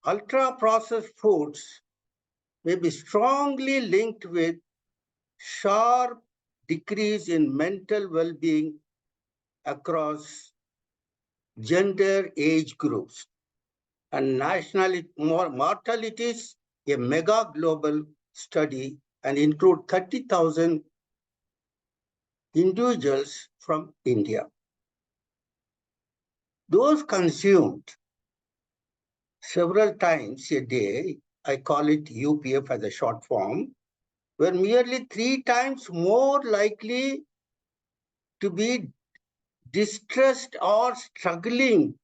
ultra-processed foods may be strongly linked with sharp decrease in mental well-being across gender age groups and nationality mortalities, a mega global study, and include 30,000 individuals from India. Those consumed several times a day, I call it UPF as a short form, were merely 3 times more likely to be distressed or struggling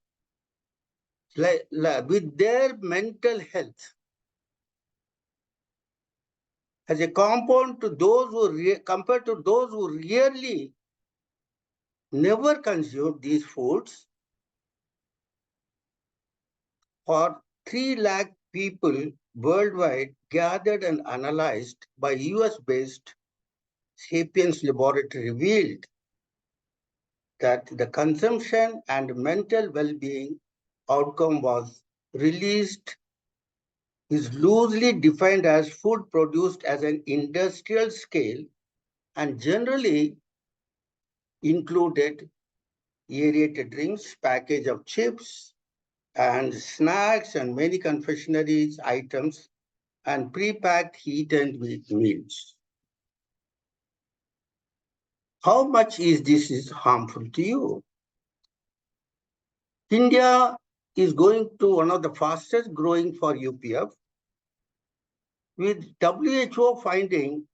with their mental health as a compound to those who compared to those who really never consumed these foods. For 3 lakh people worldwide gathered and analyzed by US-based Sapiens Laboratory revealed that the consumption and mental well-being outcome was released is loosely defined as food produced as an industrial scale and generally included aerated drinks, package of chips and snacks and many confectionery items and pre-packed heat and meals. How much is this harmful to you? India is going to one of the fastest growing for UPF, with WHO finding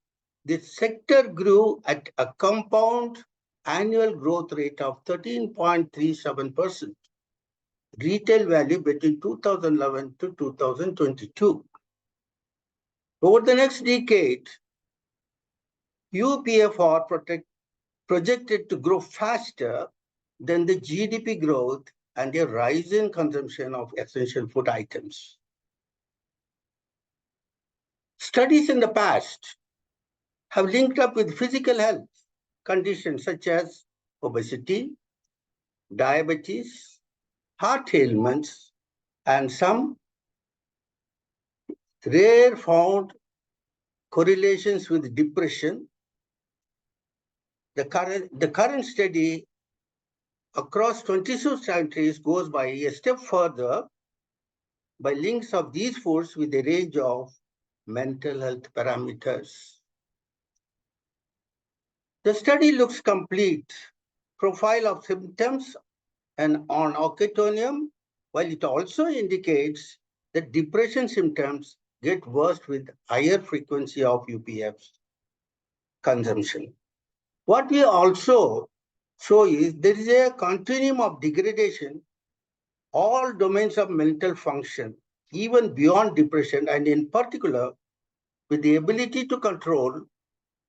the sector grew at a compound annual growth rate of 13.37%, retail value between 2011 to 2022. Over the next decade, UPF projected to grow faster than the GDP growth and a rise in consumption of essential food items. Studies in the past have linked up with physical health conditions such as obesity, diabetes, heart ailments, and some rare found correlations with depression. The current study across 22 countries goes by a step further by links of these foods with a range of mental health parameters. The study looks complete profile of symptoms and on acetonium, while it also indicates that depression symptoms get worse with higher frequency of UPF consumption. What we also show is there is a continuum of degradation, all domains of mental function, even beyond depression, and in particular, with the ability to control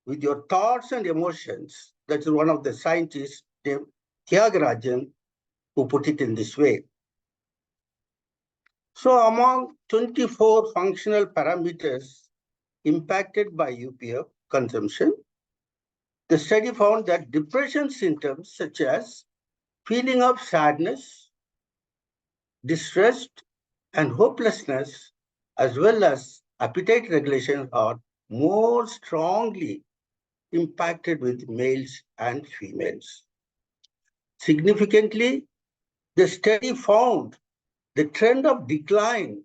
with your thoughts and emotions. That's one of the scientists, Tyagarajan, who put it in this way. So among 24 functional parameters impacted by UPF consumption, the study found that depression symptoms such as feeling of sadness, distress, and hopelessness, as well as appetite regulation, are more strongly impacted with males and females. Significantly, the study found the trend of decline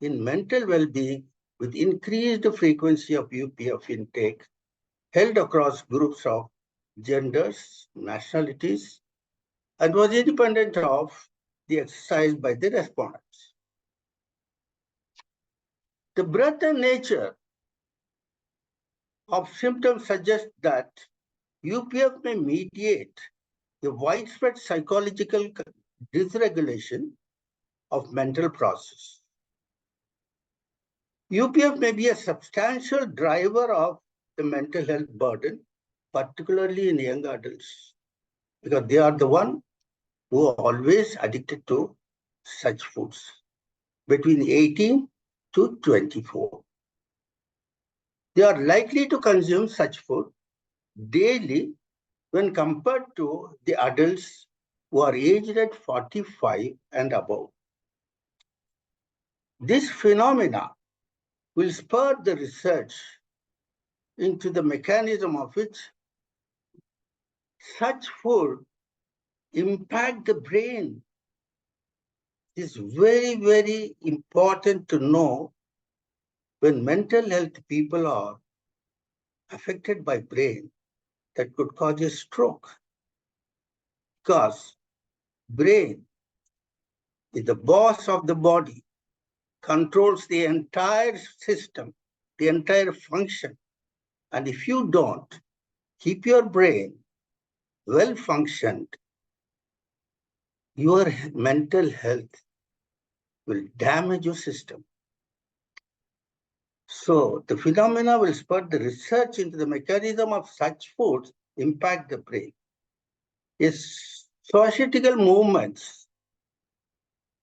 in mental well-being with increased frequency of UPF intake held across groups of genders, nationalities, and was independent of the exercise by the respondents. The breadth and nature of symptoms suggest that UPF may mediate a widespread psychological dysregulation of mental process. UPF may be a substantial driver of the mental health burden, particularly in young adults, because they are the one who are always addicted to such foods between 18 to 24. They are likely to consume such food daily when compared to the adults who are aged at 45 and above. This phenomena will spur the research into the mechanism of which such food impact the brain. It's very, very important to know when mental health people are affected by brain that could cause a stroke, because brain is the boss of the body, controls the entire system, the entire function. And if you don't keep your brain well functioned, your mental health will damage your system. So the phenomena will spur the research into the mechanism of such foods impact the brain. Its societal movements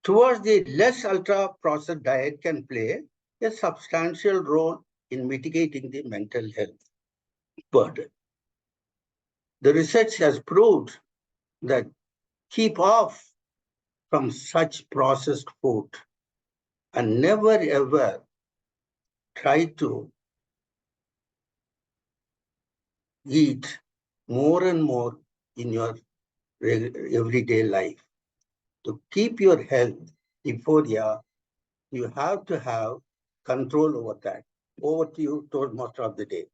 towards the less ultra-processed diet can play a substantial role in mitigating the mental health burden. The research has proved that keep off from such processed food and never ever try to eat more and more in your everyday life. To keep your health, euphoria, you have to have control over that. Over to you, Toastmaster of the day.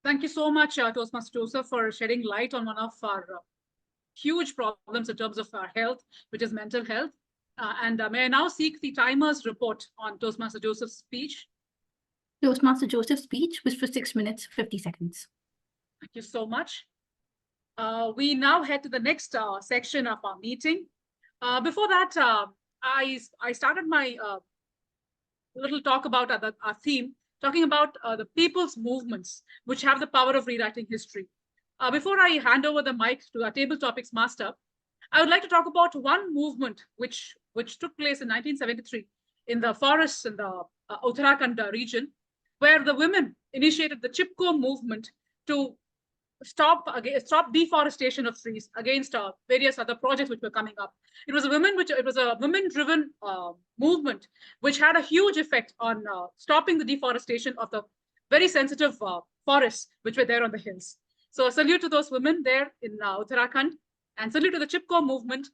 Thank you so much, Toastmaster Joseph, for shedding light on one of our huge problems in terms of our health, which is mental health. May I now seek the timer's report on Toastmaster Joseph's speech? Toastmaster Joseph's speech was for 6 minutes, 50 seconds. Thank you so much. We now head to the next section of our meeting. Before that, I started my little talk about our theme, talking about the people's movements, which have the power of rewriting history. Before I hand over the mic to our table topics master, I would like to talk about one movement which took place in 1973 in the forests in the Uttarakhand region, where the women initiated the Chipko movement to stop deforestation of trees against various other projects which were coming up. It was a women-driven movement which had a huge effect on stopping the deforestation of the very sensitive forests which were there on the hills. So a salute to those women there in Uttarakhand, and salute to the Chipko movement.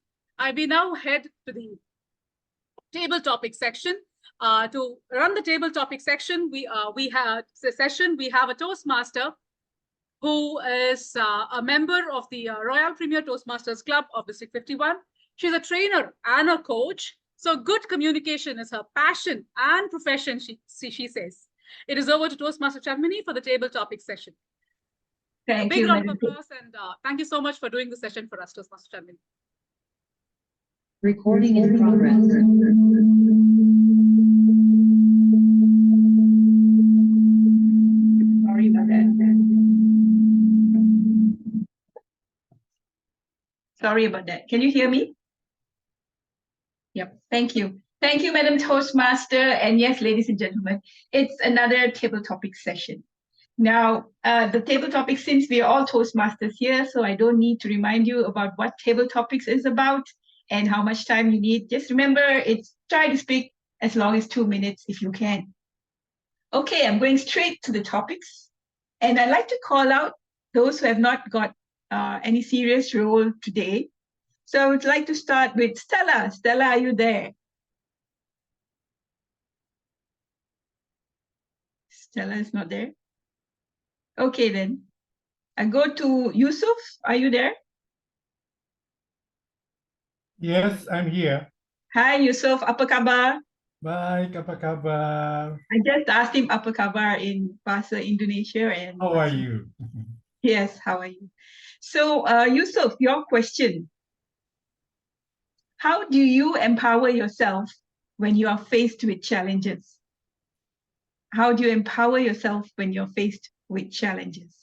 We now head to the table topic section. To run the table topic section, we have a Toastmaster who is a member of the Royal Premier Toastmasters Club of District 51. She's a trainer and a coach. So good communication is her passion and profession, she says. It is over to Toastmaster Charmini for the table topic session. Thank A big you, round of Madam. applause, and thank you so much for doing the session for us, Toastmaster Charmini. Recording in progress. Sorry about that. Sorry about that. Can you hear me? Yep. Thank you. Thank you, Madam Toastmaster. And yes, ladies and gentlemen, it's another table topic session. Now, the table topics, since we are all Toastmasters here, so I don't need to remind you about what table topics is about and how much time you need. Just remember, try to speak as long as 2 minutes if you can. Okay, I'm going straight to the topics. And I'd like to call out those who have not got any serious role today. So I would like to start with Stella. Stella, are you there? Stella is not there. Okay, then. I go to Yusuf. Are you there? Yes, I'm here. Hi, Yusuf. Apa kabar? Baik, apa kabar? I just asked him apa kabar in Bahasa Indonesia. And How are you? yes, how are you? So, Yusuf, your question. How do you empower yourself when you are faced with challenges? How do you empower yourself when you're faced with challenges?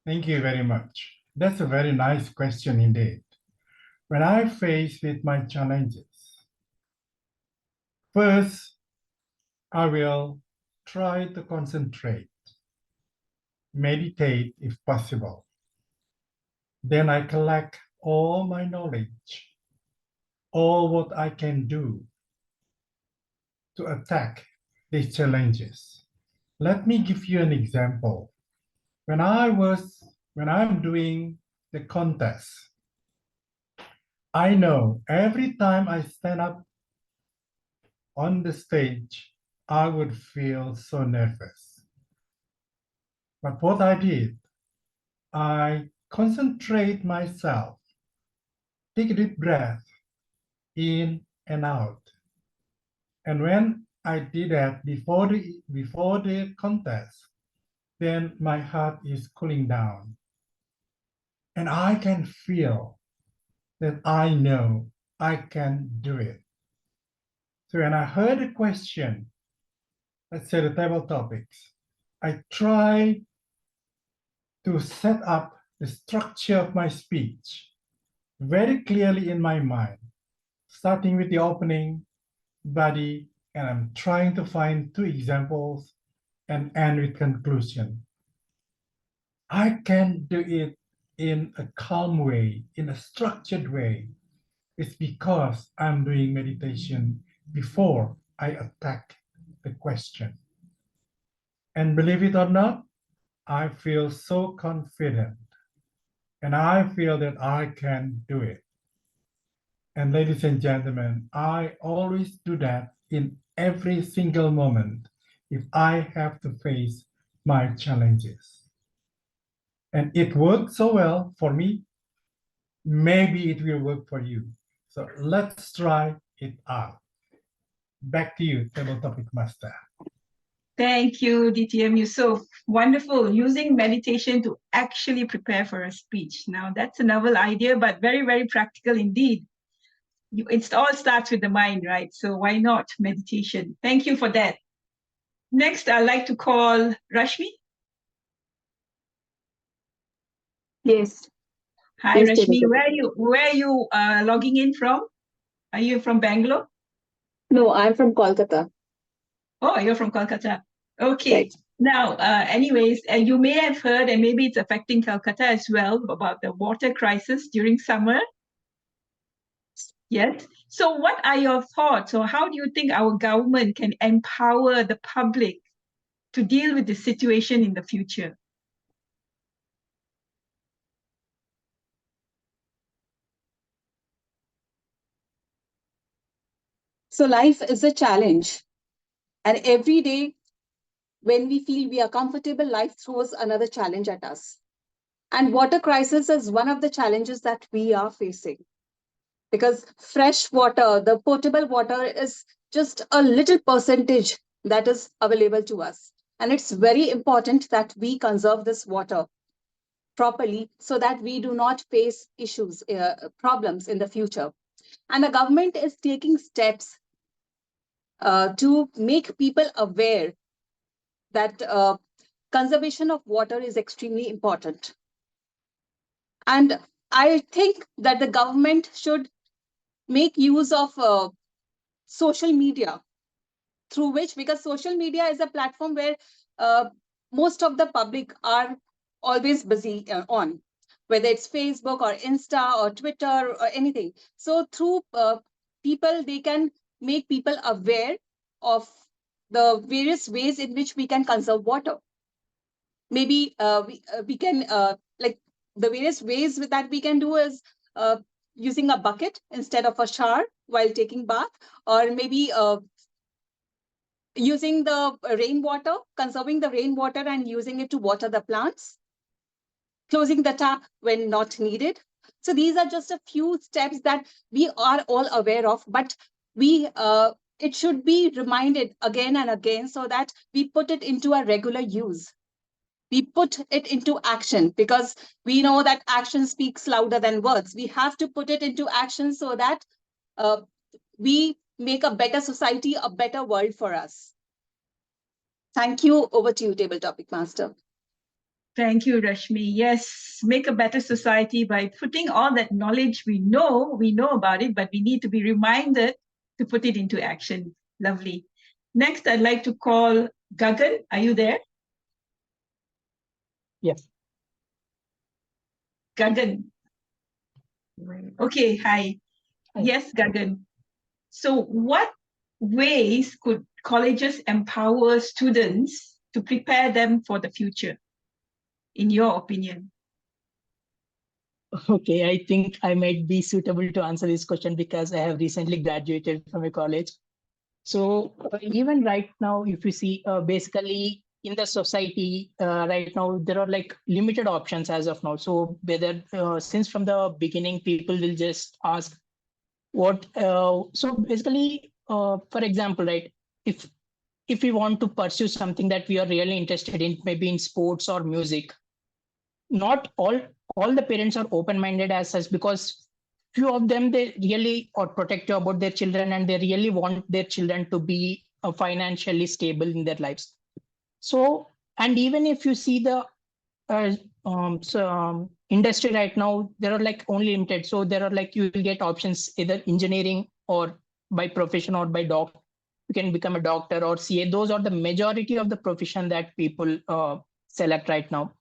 Thank you very much. That's a very nice question indeed. When I face with my challenges, first, I will try to concentrate, meditate if possible. Then I collect all my knowledge, all what I can do to attack these challenges. Let me give you an example. When I'm doing the contest, I know every time I stand up on the stage, I would feel so nervous. But what I did, I concentrate myself, take a deep breath in and out. And when I did that before the contest, then my heart is cooling down. And I can feel that I know I can do it. So when I heard a question, let's say the table topics, I try to set up the structure of my speech very clearly in my mind, starting with the opening, body, and I'm trying to find 2 examples and end with conclusion. I can do it in a calm way, in a structured way. It's because I'm doing meditation before I attack the question. And believe it or not, I feel so confident and I feel that I can do it. And ladies and gentlemen, I always do that in every single moment if I have to face my challenges. and it worked so well for me, maybe it will work for you. So let's try it out. Back to you, Table Topic Master. Thank you, DTM. You're so wonderful. Using meditation to actually prepare for a speech. Now, that's a novel idea, but very, very practical indeed. It all starts with the mind, right? So why not meditation? Thank you for that. Next, I'd like to call Rashmi. Yes. Hi, Yes, Rashmi. Table Where are you logging in from? Are you from Bangalore? No, I'm from Kolkata. Oh, you're from Kolkata. Okay. Right. Now, anyways, you may have heard, and maybe it's affecting Calcutta as well, about the water crisis during summer. Yes. So what are your thoughts, or how do you think our government can empower the public to deal with the situation in the future? So life is a challenge. And every day when we feel we are comfortable, life throws another challenge at us. And water crisis is one of the challenges that we are facing. Because fresh water, the potable water is just a little percentage that is available to us. And it's very important that we conserve this water properly so that we do not face issues, problems in the future. And the government is taking steps to make people aware that conservation of water is extremely important. And I think that the government should make use of social media, through which, because social media is a platform where most of the public are always busy on, whether it's Facebook or Insta or Twitter or anything. So through people, they can make people aware of the various ways in which we can conserve water. Maybe we can, like the various ways that we can do is using a bucket instead of a shower while taking bath, or maybe using the rainwater, conserving the rainwater and using it to water the plants, closing the tap when not needed. So these are just a few steps that we are all aware of, but we it should be reminded again and again so that we put it into a regular use. We put it into action, because we know that action speaks louder than words. We have to put it into action so that we make a better society, a better world for us. Thank you. Over to you, Table Topic Master. Thank you, Rashmi. Yes, make a better society by putting all that knowledge we know about it, but we need to be reminded to put it into action. Lovely. Next, I'd like to call Gagan. Are you there? Yes. Gagan. Okay, hi. Yes, Gagan. So what ways could colleges empower students to prepare them for the future, in your opinion? Okay, I think I might be suitable to answer this question because I have recently graduated from a college. So even right now, if you see, basically in the society right now, there are like limited options as of now. So whether since from the beginning, people will just ask what. So basically, for example, right, if we want to pursue something that we are really interested in, maybe in sports or music, not all the parents are open-minded as such, because few of them, they really are protective about their children and they really want their children to be financially stable in their lives. So, and even if you see the industry right now, there are like only limited. So there are like, you will get options either engineering or by profession or by doctor. You can become a doctor or CA. Those are the majority of the profession that people select right now.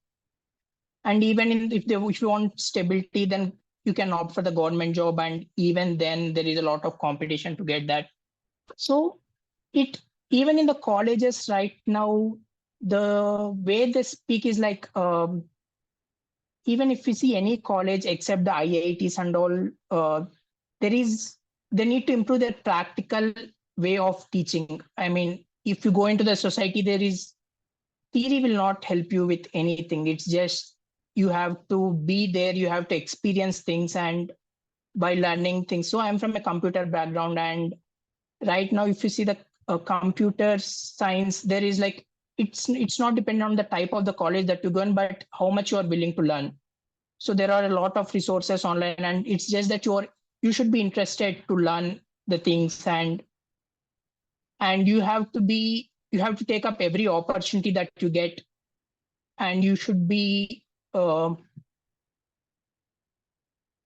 And even if you want stability, then you can opt for the government job, and even then there is a lot of competition to get that. So even in the colleges right now, the way they speak is like, even if you see any college except the IITs and all, they need to improve their practical way of teaching. I mean, if you go into the society, theory will not help you with anything. It's just you have to be there, you have to experience things, and by learning things. So I'm from a computer background, and right now, if you see the computer science, there is like, it's not dependent on the type of the college that you go in, but how much you are willing to learn. So there are a lot of resources online, and it's just that you should be interested to learn the things, and you have to take up every opportunity that you get, and you should be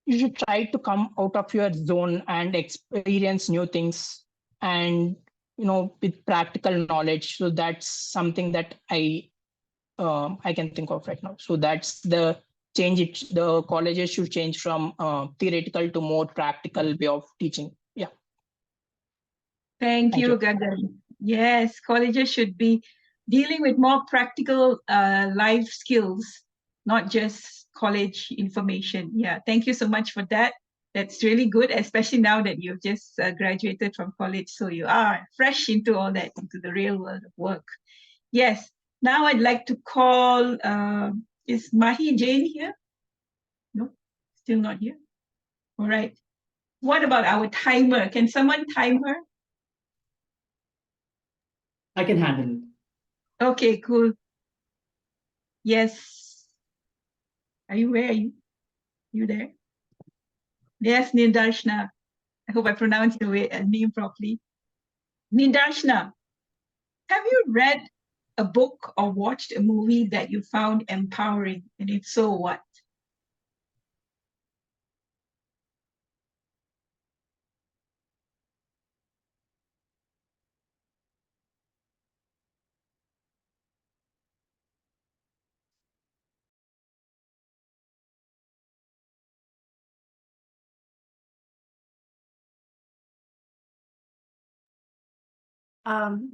you should try to come out of your zone and experience new things, and with practical knowledge. So that's something that I can think of right now. So that's the change. The colleges should change from theoretical to more practical way of teaching. Yeah. Thank you, Gagan. Yes, colleges should be dealing with more practical life skills, not just college information. Yeah, thank you so much for that. That's really good, especially now that you've just graduated from college. So you are fresh into all that, into the real world of work. Yes, now I'd like to call, is Mahi Jane here? No, still not here. All right. What about our timer? Can someone time her? I can handle it. Okay, cool. Yes. Are you where? Are you there? Yes, Nidarshna. I hope I pronounced your name properly. Nidarshna, have you read a book or watched a movie that you found empowering? And if so, what?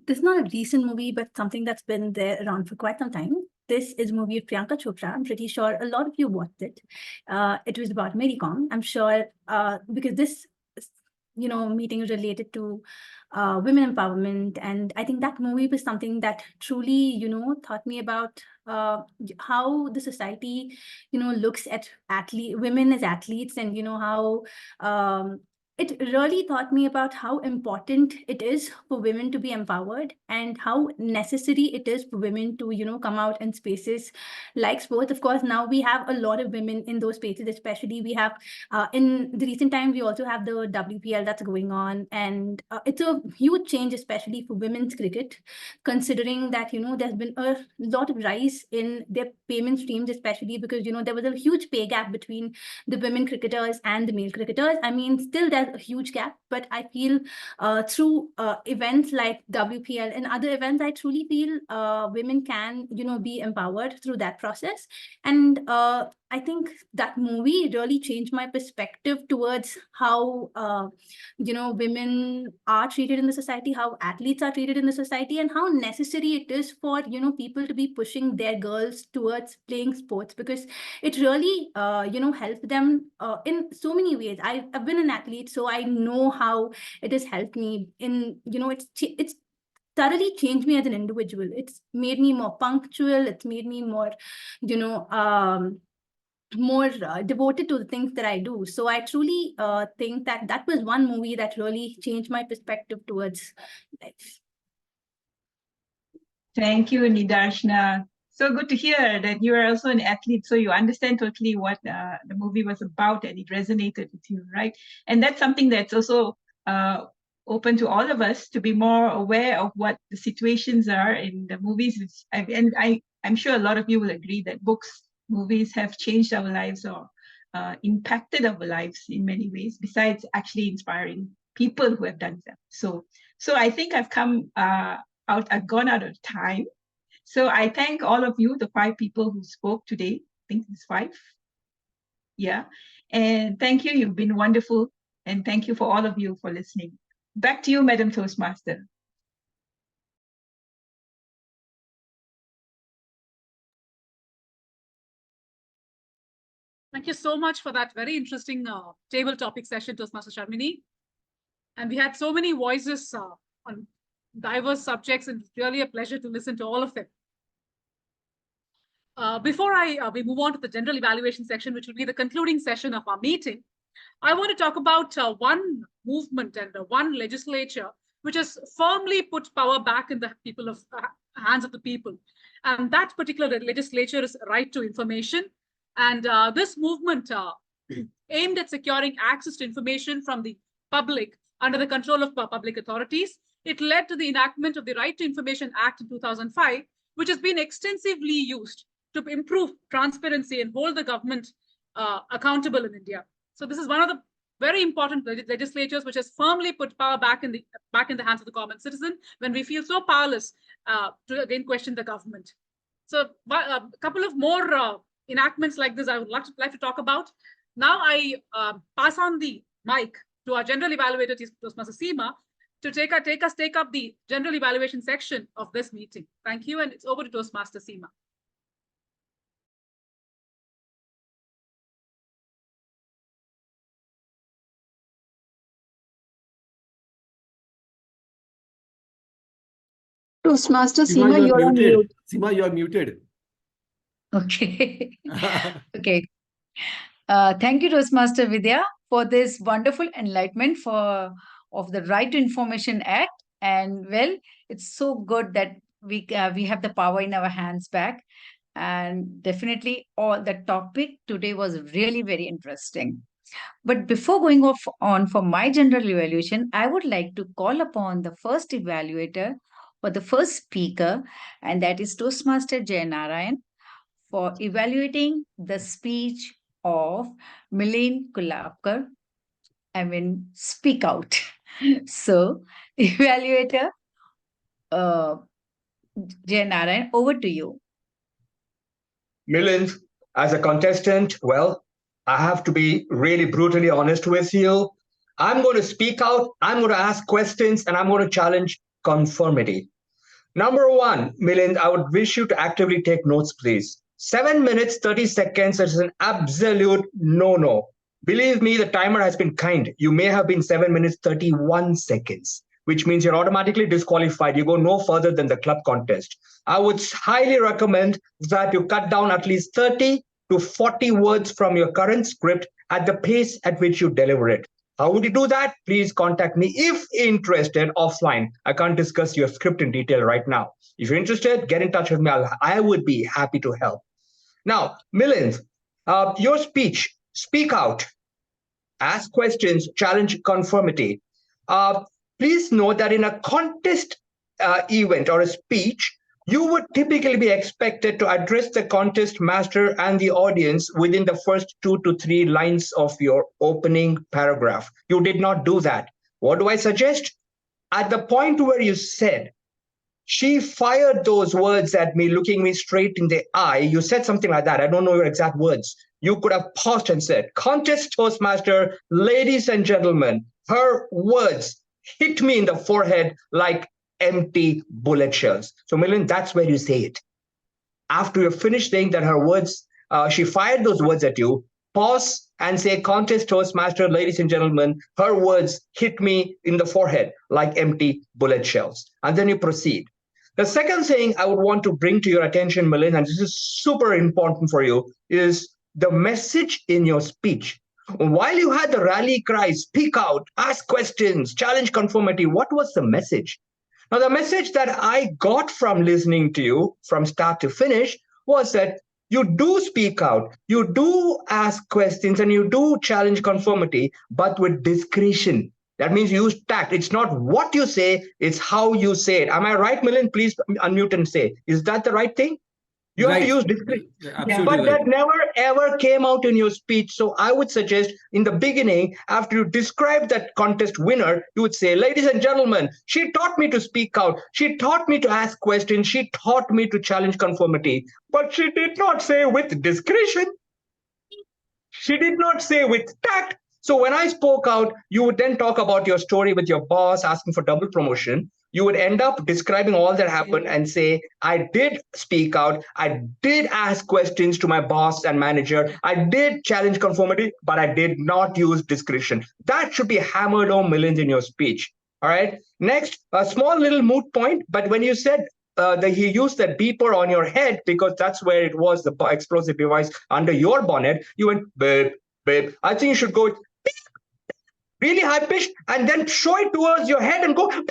This is not a recent movie, but something that's been there around for quite some time. This is a movie of Priyanka Chopra. I'm pretty sure a lot of you watched it. It was about Mary Kom. I'm sure because this, meeting is related to women empowerment, and I think that movie was something that truly, taught me about how the society, looks at women as athletes, and how it really taught me about how important it is for women to be empowered, and how necessary it is for women to, come out in spaces like sports. Of course, now we have a lot of women in those spaces, especially we have in the recent time, we also have the WPL that's going on, and it's a huge change, especially for women's cricket, considering that, there's been a lot of rise in their payment streams, especially because, there was a huge pay gap between the women cricketers and the male cricketers. I mean, still there's a huge gap, but I feel through events like WPL and other events, I truly feel women can, be empowered through that process. And I think that movie really changed my perspective towards how, women are treated in the society, how athletes are treated in the society, and how necessary it is for, people to be pushing their girls towards playing sports, because it really, helps them in so many ways. I've been an athlete, so I know how it has helped me in, it's thoroughly changed me as an individual. It's made me more punctual. It's made me more, more devoted to the things that I do. So I truly think that that was one movie that really changed my perspective towards life. Thank you, Nidarshna. So good to hear that you are also an athlete, so you understand totally what the movie was about, and it resonated with you, right? And that's something that's also open to all of us to be more aware of what the situations are in the movies. And I'm sure a lot of you will agree that movies have changed our lives, or impacted our lives in many ways, besides actually inspiring people who have done them. So I think I've gone out of time. So I thank all of you, the 5 people who spoke today. I think it's 5. Yeah. And thank you. You've been wonderful. And thank you for all of you for listening. Back to you, Madam Toastmaster. Thank you so much for that very interesting table topic session, Toastmaster Sharmini. And we had so many voices on diverse subjects, and it's really a pleasure to listen to all of them. Before we move on to the general evaluation section, which will be the concluding session of our meeting, I want to talk about one movement and one legislature which has firmly put power back in the hands of the people. And that particular legislature is right to information. And this movement aimed at securing access to information from the public under the control of public authorities. It led to the enactment of the Right to Information Act in 2005, which has been extensively used to improve transparency and hold the government accountable in India. So this is one of the very important legislatures which has firmly put power back in the hands of the common citizen when we feel so powerless to again question the government. So a couple of more enactments like this I would like to talk about. Now I pass on the mic to our general evaluator, Toastmaster Seema, to take up the general evaluation section of this meeting. Thank you, and it's over to Toastmaster Seema. Toastmaster Seema, you're on mute. Seema, you are muted. Okay. Okay. Thank you, Toastmaster Vidya, for this wonderful enlightenment of the Right to Information Act. And well, it's so good that we have the power in our hands back. And definitely all the topic today was really very interesting. But before going on for my general evaluation, I would like to call upon the first evaluator or the first speaker, and that is Toastmaster Jayanarayan, for evaluating the speech of Milind Kulapkar. Speak out. So, evaluator Jayanarayan, over to you. Milind, as a contestant, well, I have to be really brutally honest with you. I'm going to speak out, I'm going to ask questions, and I'm going to challenge conformity. Number one, Milind, I would wish you to actively take notes, please. 7 minutes, 30 seconds is an absolute no-no. Believe me, the timer has been kind. You may have been 7 minutes, 31 seconds, which means you're automatically disqualified. You go no further than the club contest. I would highly recommend that you cut down at least 30 to 40 words from your current script at the pace at which you deliver it. How would you do that? Please contact me if interested offline. I can't discuss your script in detail right now. If you're interested, get in touch with me. I would be happy to help. Now, Milind, your speech, speak out, ask questions, challenge conformity. Please note that in a contest event or a speech, you would typically be expected to address the contest master and the audience within the first 2 to 3 lines of your opening paragraph. You did not do that. What do I suggest? At the point where you said, "She fired those words at me, looking me straight in the eye," you said something like that. I don't know your exact words. You could have paused and said, "Contest Toastmaster, ladies and gentlemen, her words hit me in the forehead like empty bullet shells." So Milind, that's where you say it. After you finish saying that her words, she fired those words at you, pause and say, "Contest Toastmaster, ladies and gentlemen, her words hit me in the forehead like empty bullet shells." And then you proceed. The second thing I would want to bring to your attention, Milind, and this is super important for you, is the message in your speech. While you had the rally cry, speak out, ask questions, challenge conformity, what was the message? Now, the message that I got from listening to you from start to finish was that you do speak out, you do ask questions, and you do challenge conformity, but with discretion. That means you use tact. It's not what you say, it's how you say it. Am I right, Milind? Please unmute and say, is that the right thing? You have to use discretion. But that never ever came out in your speech. So I would suggest in the beginning, after you describe that contest winner, you would say, "Ladies and gentlemen, she taught me to speak out. She taught me to ask questions. She taught me to challenge conformity." But she did not say with discretion. She did not say with tact. So when I spoke out, you would then talk about your story with your boss asking for double promotion. You would end up describing all that happened and say, "I did speak out. I did ask questions to my boss and manager. I did challenge conformity, but I did not use discretion." That should be hammered home, Milind, in your speech. All right. Next, a small little moot point. But when you said he used that beeper on your head because that's where it was, the explosive device under your bonnet. You went beep, beep. I think you should go beep, really high pitched and then show it towards your head and go beep.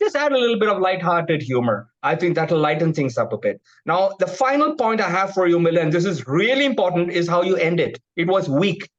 Just add a little bit of light-hearted humor. I think that'll lighten things up a bit. Now, the final point I have for you, Milind, this is really important, is how you end it. It was weak.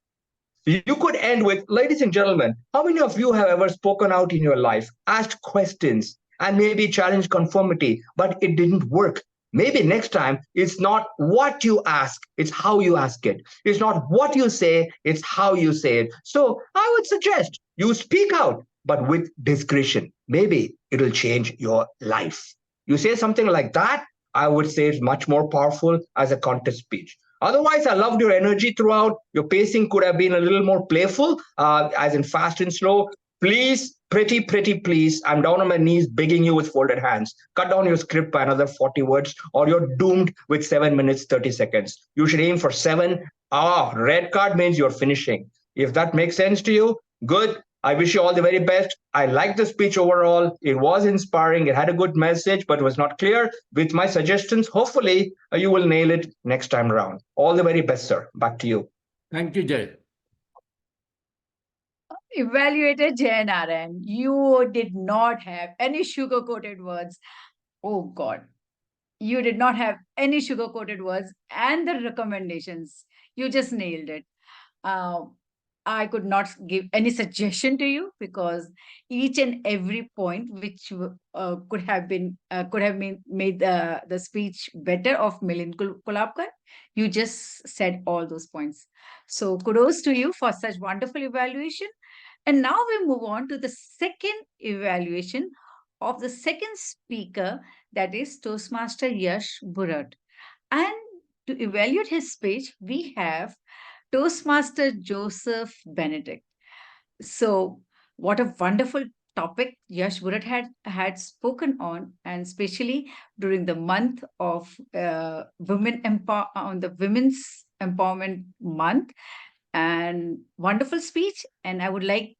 You could end with, ladies and gentlemen, how many of you have ever spoken out in your life, asked questions, and maybe challenged conformity, but it didn't work? Maybe next time, it's not what you ask, it's how you ask it. It's not what you say, it's how you say it. So I would suggest you speak out, but with discretion. Maybe it'll change your life. You say something like that, I would say it's much more powerful as a contest speech. Otherwise, I loved your energy throughout. Your pacing could have been a little more playful, as in fast and slow. Please, pretty please, I'm down on my knees begging you with folded hands. Cut down your script by another 40 words or you're doomed with 7 minutes, 30 seconds. You should aim for 7. Red card means you're finishing. If that makes sense to you, good. I wish you all the very best. I liked the speech overall. It was inspiring. It had a good message, but was not clear. With my suggestions, hopefully you will nail it next time around. All the very best, sir. Back to you. Thank you, Jay. Evaluator Jayanarayan, you did not have any sugar-coated words. Oh God, you did not have any sugar-coated words and the recommendations. You just nailed it. I could not give any suggestion to you because each and every point which could have made the speech better of Milind Kulapkar, you just said all those points. So kudos to you for such wonderful evaluation. And now we move on to the second evaluation of the second speaker, that is Toastmaster Yash Burrat. And to evaluate his speech, we have Toastmaster Joseph Benedict. So what a wonderful topic Yash Burrat had spoken on, and especially during the month of on the Women's Empowerment Month. And wonderful speech. And I would like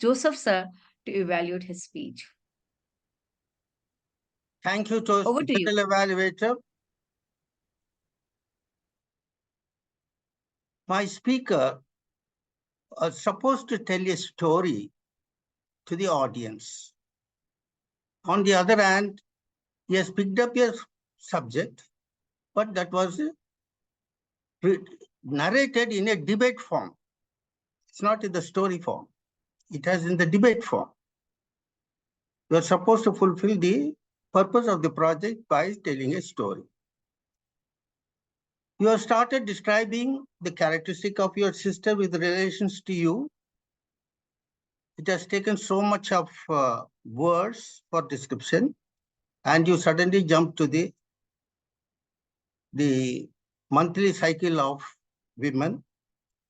Joseph sir to evaluate his speech. Thank you, to Over to you. evaluator. My speaker was supposed to tell a story to the audience. On the other hand, he has picked up a subject, but that was narrated in a debate form. It's not in the story form. It is in the debate form. You are supposed to fulfill the purpose of the project by telling a story. You have started describing the characteristic of your sister with relations to you. It has taken so much of words for description, and you suddenly jump to the monthly cycle of women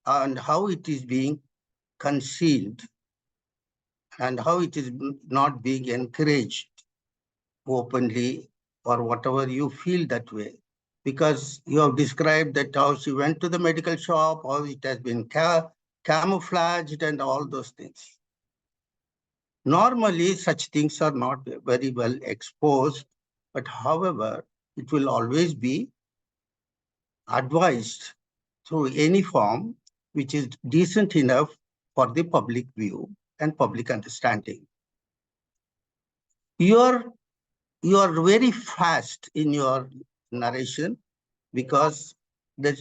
and how it is being concealed and how it is not being encouraged openly or whatever you feel that way. Because you have described that how she went to the medical shop, how it has been camouflaged and all those things. Normally, such things are not very well exposed, but however, it will always be advised through any form which is decent enough for the public view and public understanding. You are very fast in your narration because there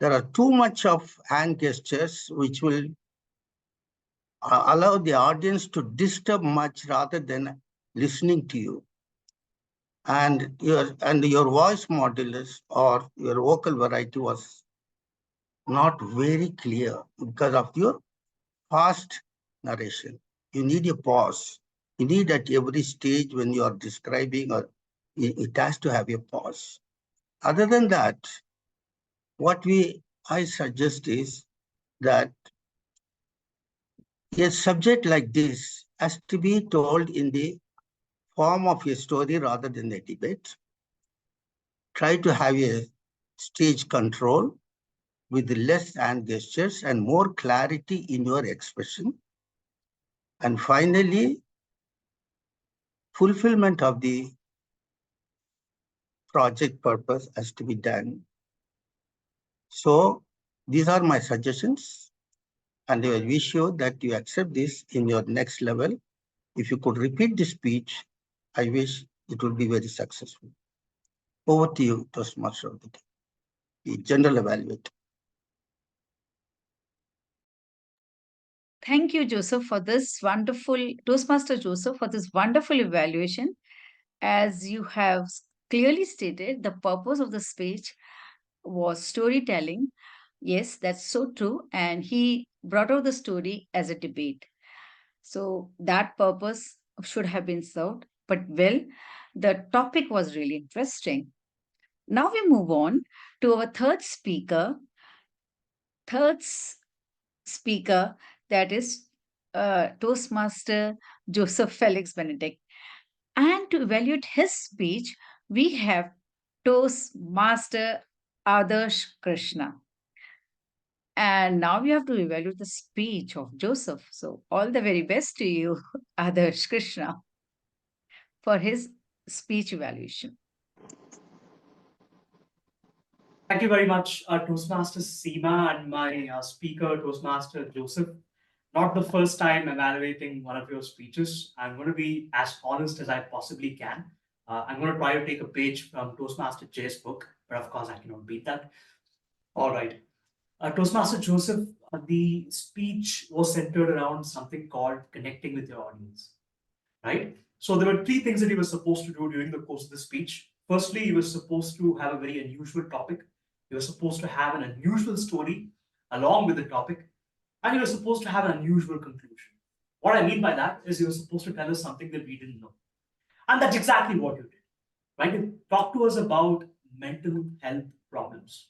are too much of hand gestures which will allow the audience to disturb much rather than listening to you. And your voice modulus or your vocal variety was not very clear because of your fast narration. You need a pause. You need at every stage when you are describing, or it has to have a pause. Other than that, what I suggest is that a subject like this has to be told in the form of a story rather than a debate. Try to have a stage control with less hand gestures and more clarity in your expression. And finally, fulfillment of the project purpose has to be done. So these are my suggestions, and I wish you that you accept this in your next level. If you could repeat this speech, I wish it would be very successful. Over to you, Toastmaster of the day, the general evaluator. Thank you, Joseph, for this wonderful, Toastmaster Joseph, for this wonderful evaluation. As you have clearly stated, the purpose of the speech was storytelling. Yes, that's so true. And he brought out the story as a debate. So that purpose should have been served. But well, the topic was really interesting. Now we move on to our third speaker, that is Toastmaster Joseph Felix Benedict. And to evaluate his speech, we have Toastmaster Adarsh Krishna. And now we have to evaluate the speech of Joseph. So all the very best to you, Adarsh Krishna, for his speech evaluation. Thank you very much, Toastmaster Seema and my speaker, Toastmaster Joseph. Not the first time evaluating one of your speeches. I'm going to be as honest as I possibly can. I'm going to try to take a page from Toastmaster Jay's book, but of course I cannot beat that. All right. Toastmaster Joseph, the speech was centered around something called connecting with your audience, right? So there were three things that he was supposed to do during the course of the speech. Firstly, he was supposed to have a very unusual topic. He was supposed to have an unusual story along with the topic, and he was supposed to have an unusual conclusion. What I mean by that is he was supposed to tell us something that we didn't know. And that's exactly what you did, right? You talked to us about mental health problems.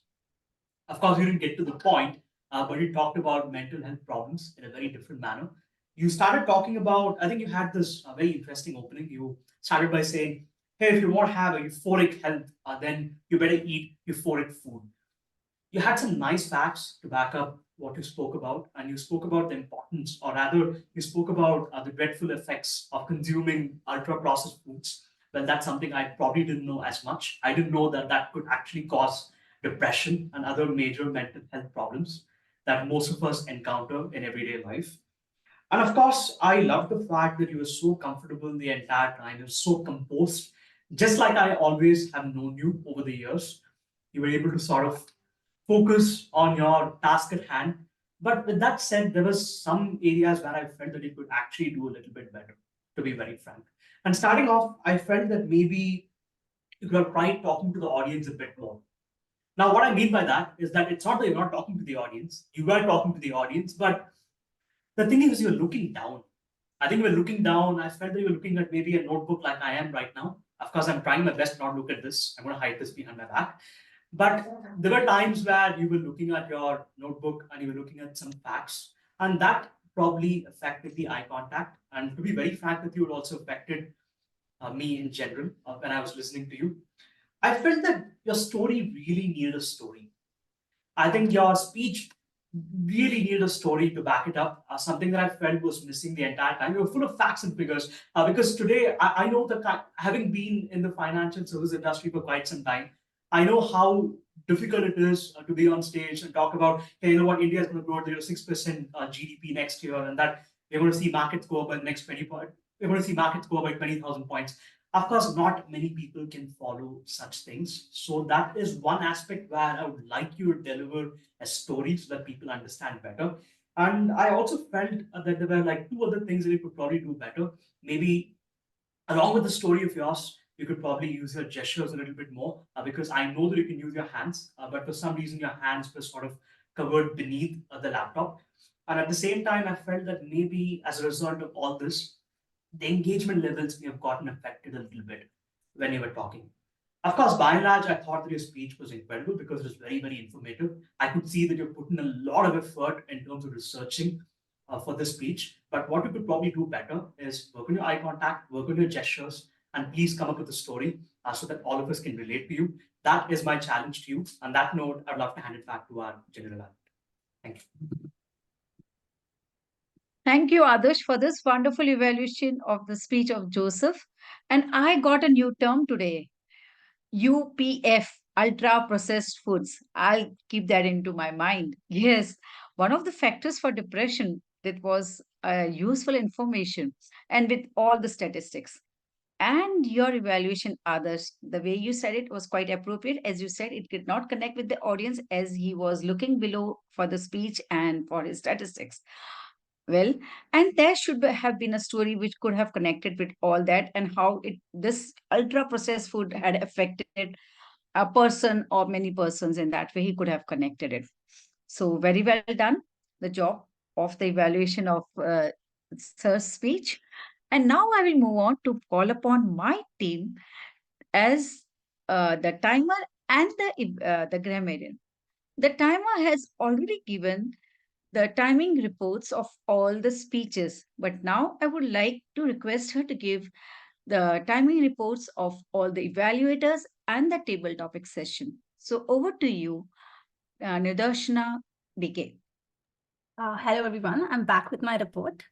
Of course, you didn't get to the point, but you talked about mental health problems in a very different manner. You started talking about, I think you had this very interesting opening. You started by saying, hey, if you want to have a euphoric health, then you better eat euphoric food. You had some nice facts to back up what you spoke about, and you spoke about the importance, or rather, you spoke about the dreadful effects of consuming ultra-processed foods. Well, that's something I probably didn't know as much. I didn't know that that could actually cause depression and other major mental health problems that most of us encounter in everyday life. And of course, I love the fact that you were so comfortable the entire time. You were so composed, just like I always have known you over the years. You were able to sort of focus on your task at hand. But with that said, there was some areas where I felt that you could actually do a little bit better, to be very frank. And starting off, I felt that maybe you could have tried talking to the audience a bit more. Now, what I mean by that is that it's not that you're not talking to the audience. You were talking to the audience, but the thing is, you're looking down. I think you were looking down. I felt that you were looking at maybe a notebook like I am right now. Of course, I'm trying my best to not look at this. I'm going to hide this behind my back. But there were times where you were looking at your notebook and you were looking at some facts, and that probably affected the eye contact. And to be very frank with you, it also affected me in general when I was listening to you. I felt that your story really needed a story. I think your speech really needed a story to back it up, something that I felt was missing the entire time. You were full of facts and figures, because today I know that having been in the financial service industry for quite some time, I know how difficult it is to be on stage and talk about, hey, you know what, India is going to grow at 6% GDP next year, and that we're going to see markets go up by the next 20 points. We're going to see markets go up by 20,000 points. Of course, not many people can follow such things. So that is one aspect where I would like you to deliver a story so that people understand better. And I also felt that there were like two other things that you could probably do better. Maybe along with the story of yours, you could probably use your gestures a little bit more, because I know that you can use your hands, but for some reason your hands were sort of covered beneath the laptop. And at the same time, I felt that maybe as a result of all this, the engagement levels may have gotten affected a little bit when you were talking. Of course, by and large, I thought that your speech was incredible because it was very, very informative. I could see that you're putting a lot of effort in terms of researching for this speech. But what you could probably do better is work on your eye contact, work on your gestures, and please come up with a story so that all of us can relate to you. That is my challenge to you. On that note, I'd love to hand it back to our general advocate. Thank you. Thank you, Adarsh, for this wonderful evaluation of the speech of Joseph. And I got a new term today, UPF, ultra processed foods. I'll keep that into my mind. Yes, one of the factors for depression, that was useful information and with all the statistics. And your evaluation, others, the way you said it was quite appropriate. As you said, it did not connect with the audience as he was looking below for the speech and for his statistics. Well, and there should have been a story which could have connected with all that, and how this ultra processed food had affected a person or many persons. In that way he could have connected it. So very well done, the job of the evaluation of sir's speech. And now I will move on to call upon my team as the timer and the grammarian. The timer has already given the timing reports of all the speeches, but now I would like to request her to give the timing reports of all the evaluators and the table topic session. So over to you, Nidarshana DK. Hello, everyone. I'm back with my report.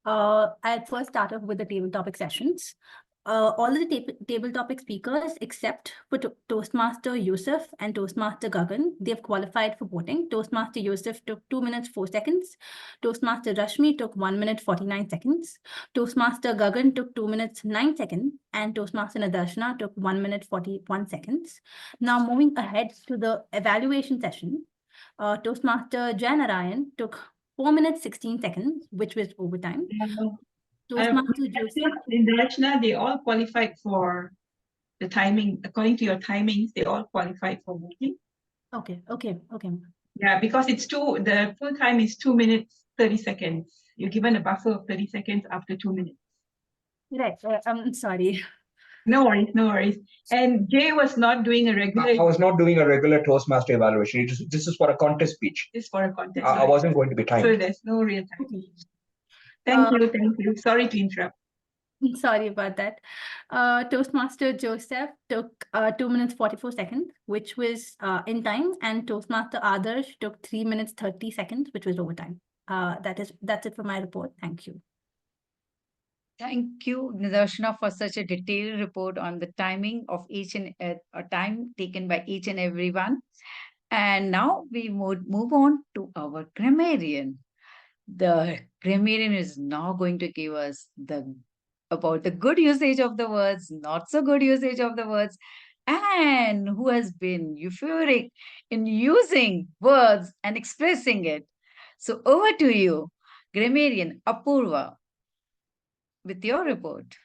I'll first start off with the table topic sessions. All of the table topic speakers, except for Toastmaster Yusuf and Toastmaster Gagan, they've qualified for voting. Toastmaster Yusuf took 2 minutes 4 seconds. Toastmaster Rashmi took 1 minute 49 seconds. Toastmaster Gagan took 2 minutes 9 seconds, and Toastmaster Nidarshana took 1 minute 41 seconds. Now moving ahead to the evaluation session, Toastmaster Janarayan took 4 minutes 16 seconds, which was overtime. Toastmaster Joseph. In Darshana, they all qualified for the timing. According to your timings, they all qualified for voting. Okay. Yeah, because the full time is 2 minutes 30 seconds. You're given a buffer of 30 seconds after 2 minutes. Right. I'm sorry. No worries. And Jay was not doing a regular. I was not doing a regular Toastmaster evaluation. This is for a contest speech. This for a contest. I wasn't going to be timed. So there's no real time. Thank you. Sorry to interrupt. Sorry about that. Toastmaster Joseph took 2 minutes 44 seconds, which was in time, and Toastmaster Adarsh took 3 minutes 30 seconds, which was overtime. That's it for my report. Thank you. Thank you, Nidarshana, for such a detailed report on the timing of each and time taken by each and everyone. And now we move on to our grammarian. The grammarian is now going to give us about the good usage of the words, not so good usage of the words, and who has been euphoric in using words and expressing it. So over to you, grammarian Apurva, with your report.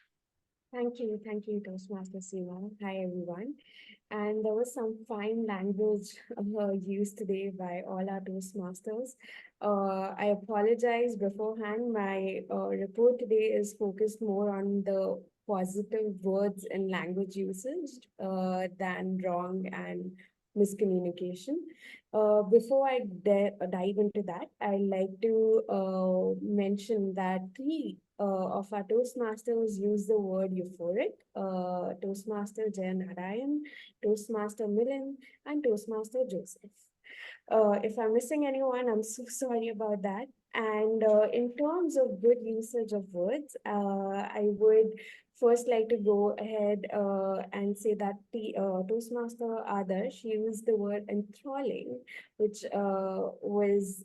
Thank you, Toastmaster Seema. Hi, everyone. And there was some fine language used today by all our Toastmasters. I apologize beforehand. My report today is focused more on the positive words and language usage than wrong and miscommunication. Before I dive into that, I'd like to mention that three of our Toastmasters use the word euphoric. Toastmaster Janarayan, Toastmaster Milind, and Toastmaster Joseph. If I'm missing anyone, I'm so sorry about that. And in terms of good usage of words, I would first like to go ahead and say that the Toastmaster Adarsh used the word enthralling, which was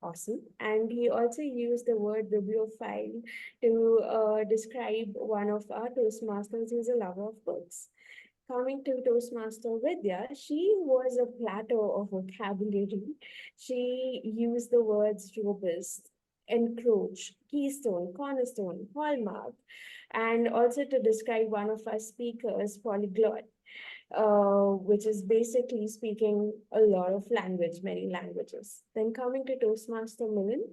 awesome. And he also used the word bibliophile to describe one of our Toastmasters who's a lover of books. Coming to Toastmaster Vidya, she was a plateau of vocabulary. She used the words robust, encroach, keystone, cornerstone, hallmark, and also to describe one of our speakers, polyglot, which is basically speaking a lot of language, many languages. Then coming to Toastmaster Milind,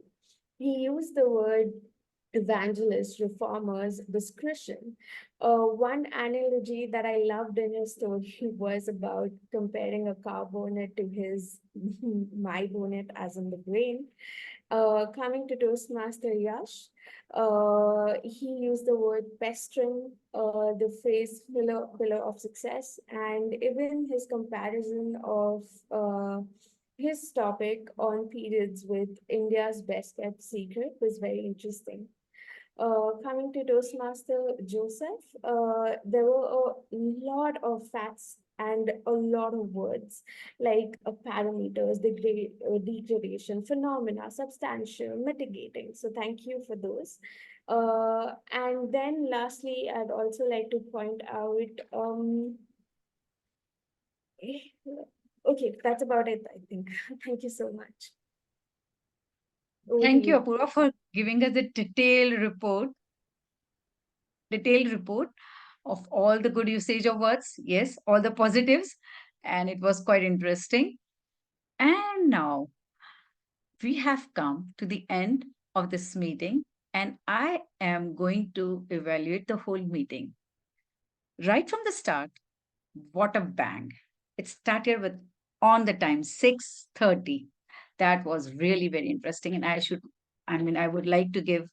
he used the word evangelists, reformers, discretion. One analogy that I loved in his story was about comparing a car bonnet to his my bonnet, as in the brain. Coming to Toastmaster Yash, he used the word pestering, the phrase pillar of success, and even his comparison of his topic on periods with India's best kept secret was very interesting. Coming to Toastmaster Joseph, there were a lot of facts and a lot of words like parameters, degradation, phenomena, substantial, mitigating. So thank you for those. And then lastly, I'd also like to point out, okay, that's about it, I think. Thank you so much. Over to Thank you, you. Apurva, for giving us a detailed report of all the good usage of words. Yes, all the positives. And it was quite interesting. And now we have come to the end of this meeting, and I am going to evaluate the whole meeting. Right from the start, what a bang. It started with on the time, 6:30. That was really very interesting. And I would like to give,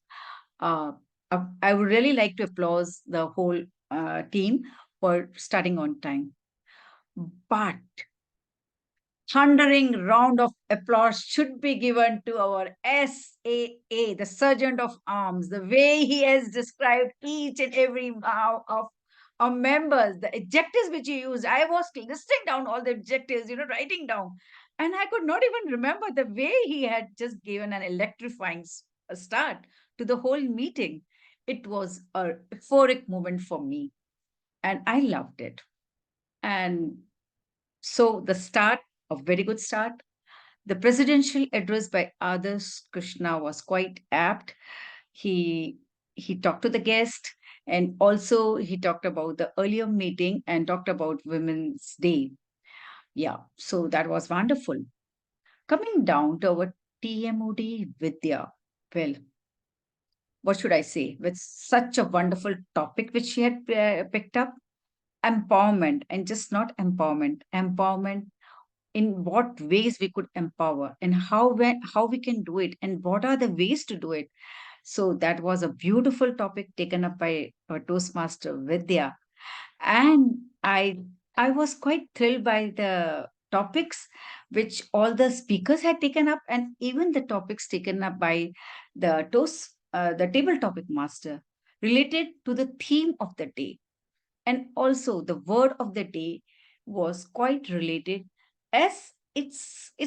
I would really like to applaud the whole team for starting on time. But thundering round of applause should be given to our SAA, the Sergeant of Arms, the way he has described each and every of our members, the adjectives which he used. I was listing down all the adjectives, writing down. And I could not even remember the way he had just given an electrifying start to the whole meeting. It was a euphoric moment for me, and I loved it. And so the start, a very good start. The presidential address by Adarsh Krishna was quite apt. He talked to the guest, and also he talked about the earlier meeting and talked about Women's Day. Yeah, so that was wonderful. Coming down to our TMOD Vidya, well, what should I say? With such a wonderful topic which she had picked up, empowerment, and just not empowerment, in what ways we could empower, and how we can do it, and what are the ways to do it. So that was a beautiful topic taken up by our Toastmaster Vidya. And I was quite thrilled by the topics which all the speakers had taken up, and even the topics taken up by the table topic master related to the theme of the day. And also the word of the day was quite related, as it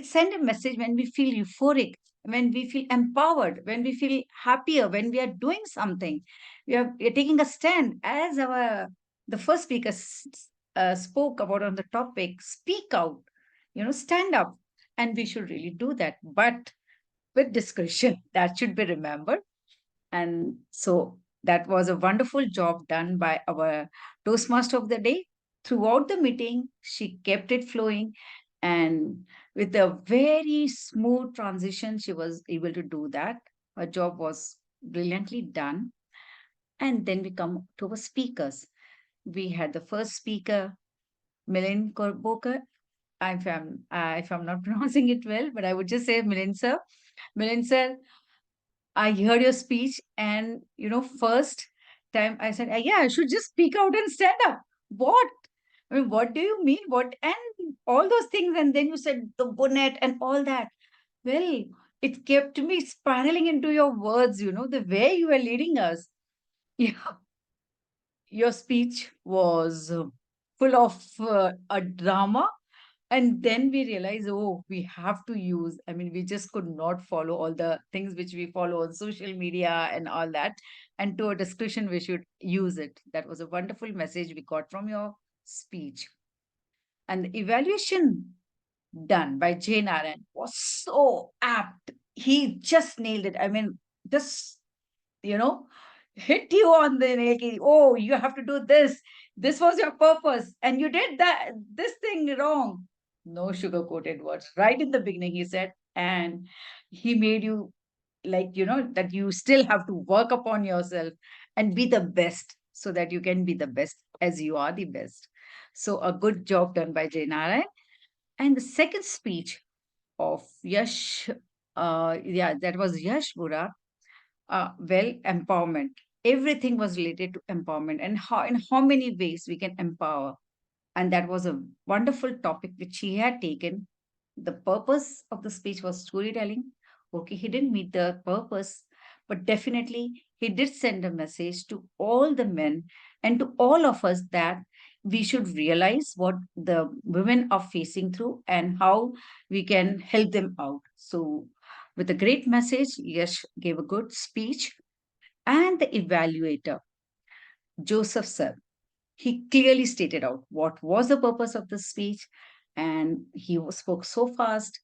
sent a message when we feel euphoric, when we feel empowered, when we feel happier, when we are doing something, we are taking a stand, as the first speaker spoke about on the topic, speak out, stand up. And we should really do that, but with discretion. That should be remembered. And so that was a wonderful job done by our Toastmaster of the day. Throughout the meeting, she kept it flowing, and with a very smooth transition, she was able to do that. Her job was brilliantly done. And then we come to our speakers. We had the first speaker, Milind Korbokar. If I'm not pronouncing it well, but I would just say Milind sir. Milind sir, I heard your speech, and first time I said, yeah, I should just speak out and stand up. What? I mean, what do you mean? What? And all those things. And then you said the bonnet and all that. Well, it kept me spiraling into your words, the way you were leading us. Yeah. Your speech was full of a drama. And then we realized, oh, we have to use, we just could not follow all the things which we follow on social media and all that. And to a discretion, we should use it. That was a wonderful message we got from your speech. And the evaluation done by Jay Narayan was so apt. He just nailed it. Just, hit you on the neck. Oh, you have to do this. This was your purpose. And you did this thing wrong. No sugar-coated words. Right in the beginning, he said, and he made you that you still have to work upon yourself and be the best, so that you can be the best as you are the best. So a good job done by Jay Narayan. And the second speech of Yash, that was Yash Bura. Well, empowerment. Everything was related to empowerment, and in how many ways we can empower. And that was a wonderful topic which he had taken. The purpose of the speech was storytelling. Okay, he didn't meet the purpose, but definitely he did send a message to all the men and to all of us that we should realize what the women are facing through and how we can help them out. So, with a great message, Yash gave a good speech. And the evaluator, Joseph Sir, he clearly stated out what was the purpose of the speech, and he spoke so fast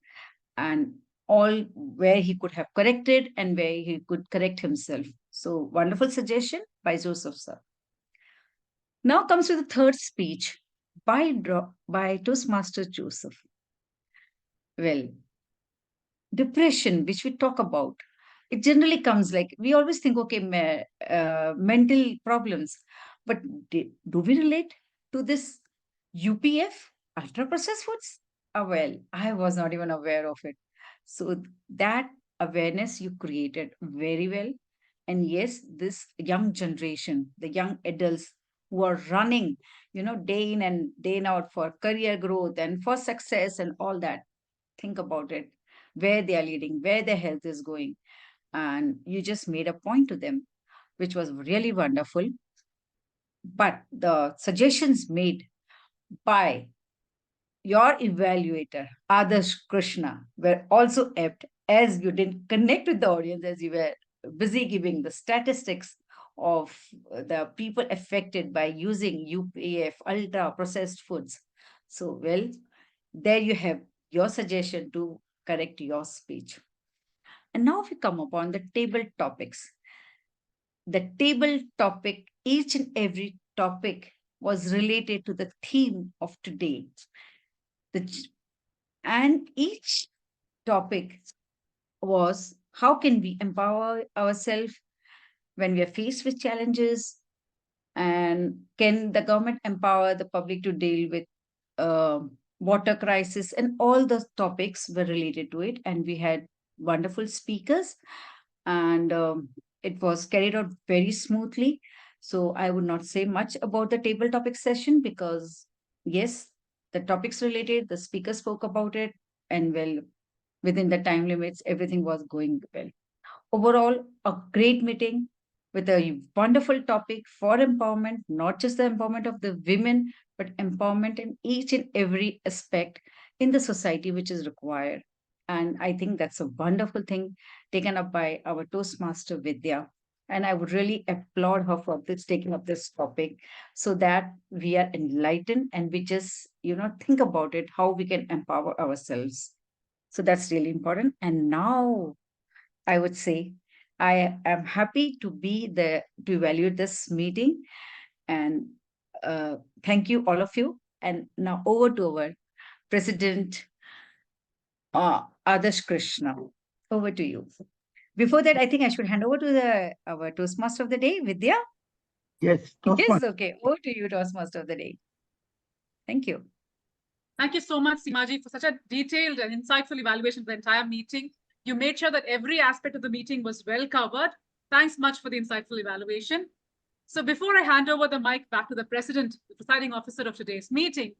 and all where he could have corrected and where he could correct himself. So wonderful suggestion by Joseph Sir. Now comes to the third speech by Toastmaster Joseph. Well, depression, which we talk about, it generally comes like we always think, okay, mental problems, but do we relate to this UPF, ultra processed foods? Well, I was not even aware of it. So that awareness you created very well. And yes, this young generation, the young adults who are running, day in and day out for career growth and for success and all that, think about it, where they are leading, where their health is going. And you just made a point to them, which was really wonderful. But the suggestions made by your evaluator, Adarsh Krishna, were also apt, as you didn't connect with the audience, as you were busy giving the statistics of the people affected by using UPF, ultra processed foods. So, well, there you have your suggestion to correct your speech. And now we come upon the table topics. The table topic, each and every topic was related to the theme of today. And each topic was how can we empower ourselves when we are faced with challenges, and can the government empower the public to deal with water crisis, and all the topics were related to it. And we had wonderful speakers, and it was carried out very smoothly. So I would not say much about the table topic session because yes, the topics related, the speaker spoke about it, and well, within the time limits, everything was going well. Overall, a great meeting with a wonderful topic for empowerment, not just the empowerment of the women, but empowerment in each and every aspect in the society which is required. And I think that's a wonderful thing taken up by our Toastmaster Vidya. And I would really applaud her for this taking up this topic so that we are enlightened and we just, think about it, how we can empower ourselves. So that's really important. And now I would say I am happy to be there to evaluate this meeting. And thank you, all of you. And now over to our President Adarsh Krishna. Over to you. Before that, I think I should hand over to our Toastmaster of the day, Vidya. Yes. Yes, okay. Over to you, Toastmaster of the day. Thank you. Thank you so much, Seemaji, for such a detailed and insightful evaluation of the entire meeting. You made sure that every aspect of the meeting was well covered. Thanks much for the insightful evaluation. So before I hand over the mic back to the president, the presiding officer of today's meeting,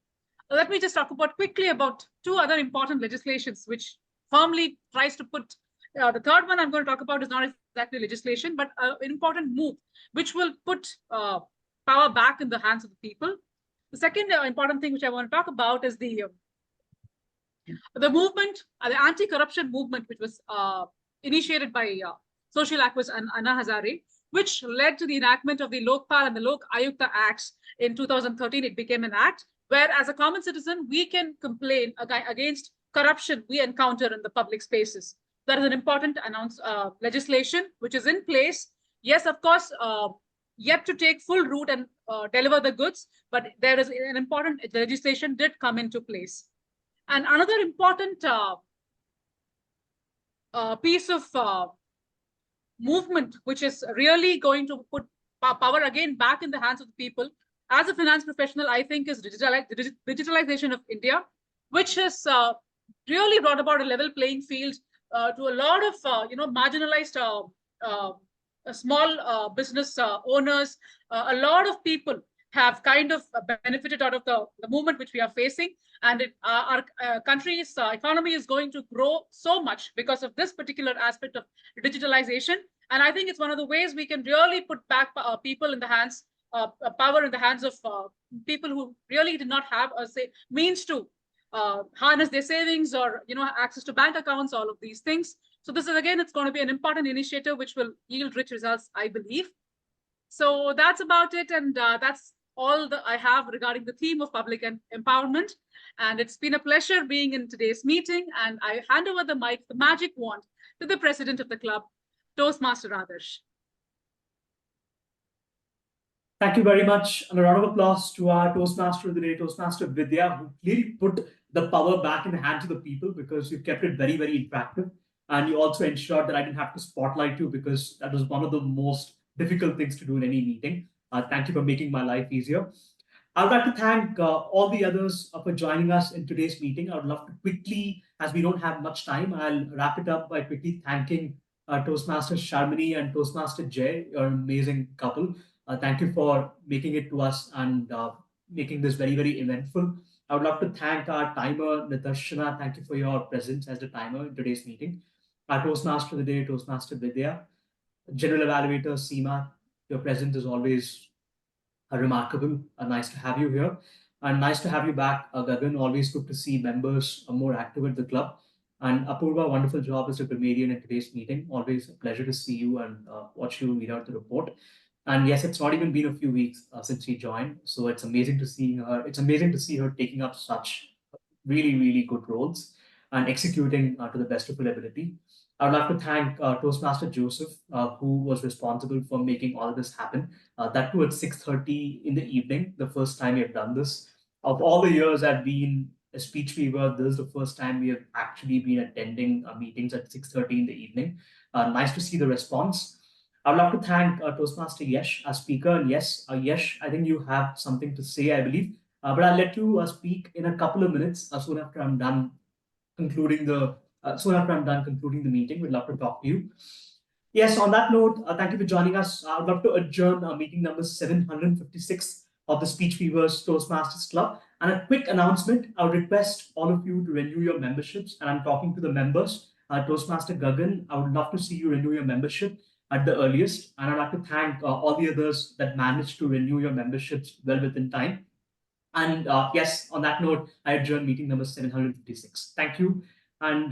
let me just talk quickly about two other important legislations which firmly tries to put, the third one I'm going to talk about is not exactly legislation, but an important move which will put power back in the hands of the people. The second important thing which I want to talk about is the movement, the anti-corruption movement, which was initiated by social activist Anna Hazare, which led to the enactment of the Lokpal and the Lok Ayukta Acts in 2013. It became an act where, as a common citizen, we can complain against corruption we encounter in the public spaces. That is an important legislation which is in place. Yes, of course, yet to take full root and deliver the goods, but there is an important legislation did come into place. And another important piece of movement, which is really going to put power again back in the hands of the people, as a finance professional, I think is digitalization of India, which has really brought about a level playing field to a lot of marginalized small business owners, a lot of people have kind of benefited out of the movement which we are facing. And our country's economy is going to grow so much because of this particular aspect of digitalization. And I think it's one of the ways we can really put back people in the hands, power in the hands of people who really did not have a means to harness their savings or access to bank accounts, all of these things. So this is, again, it's going to be an important initiative which will yield rich results, I believe. So that's about it, and that's all that I have regarding the theme of public empowerment. And it's been a pleasure being in today's meeting, and I hand over the mic, the magic wand, to the president of the club, Toastmaster Adarsh. Thank you very much, and a round of applause to our Toastmaster of the day, Toastmaster Vidya, who clearly put the power back in the hands of the people, because you kept it very, very interactive. And you also ensured that I didn't have to spotlight you, because that was one of the most difficult things to do in any meeting. Thank you for making my life easier. I'd like to thank all the others for joining us in today's meeting. I would love to quickly, as we don't have much time, I'll wrap it up by quickly thanking Toastmaster Sharmini and Toastmaster Jay. You're an amazing couple. Thank you for making it to us and making this very, very eventful. I would love to thank our timer, Nidarshana. Thank you for your presence as the timer in today's meeting. Our Toastmaster of the day, Toastmaster Vidya. General Evaluator Seema, your presence is always remarkable. Nice to have you here. And nice to have you back, Gagan. Always good to see members more active at the club. And Apurva, wonderful job as a grammarian in today's meeting. Always a pleasure to see you and watch you read out the report. And yes, it's not even been a few weeks since she joined. So it's amazing to see her. It's amazing to see her taking up such really, really good roles and executing to the best of her ability. I would like to thank Toastmaster Joseph, who was responsible for making all of this happen. That too at 6:30 in the evening, the first time we have done this. Of all the years I've been a speech weaver, this is the first time we have actually been attending meetings at 6:30 in the evening. Nice to see the response. I would love to thank Toastmaster Yesh, our speaker. And yes, Yesh, I think you have something to say, I believe. But I'll let you speak in a couple of minutes soon after I'm done concluding the meeting. We'd love to talk to you. Yes, on that note, thank you for joining us. I would love to adjourn meeting number 756 of the Speech Weavers Toastmasters Club. And a quick announcement, I would request all of you to renew your memberships. And I'm talking to the members. Toastmaster Gagan, I would love to see you renew your membership at the earliest. And I'd like to thank all the others that managed to renew your memberships well within time. And yes, on that note, I adjourn meeting number 756. Thank you. And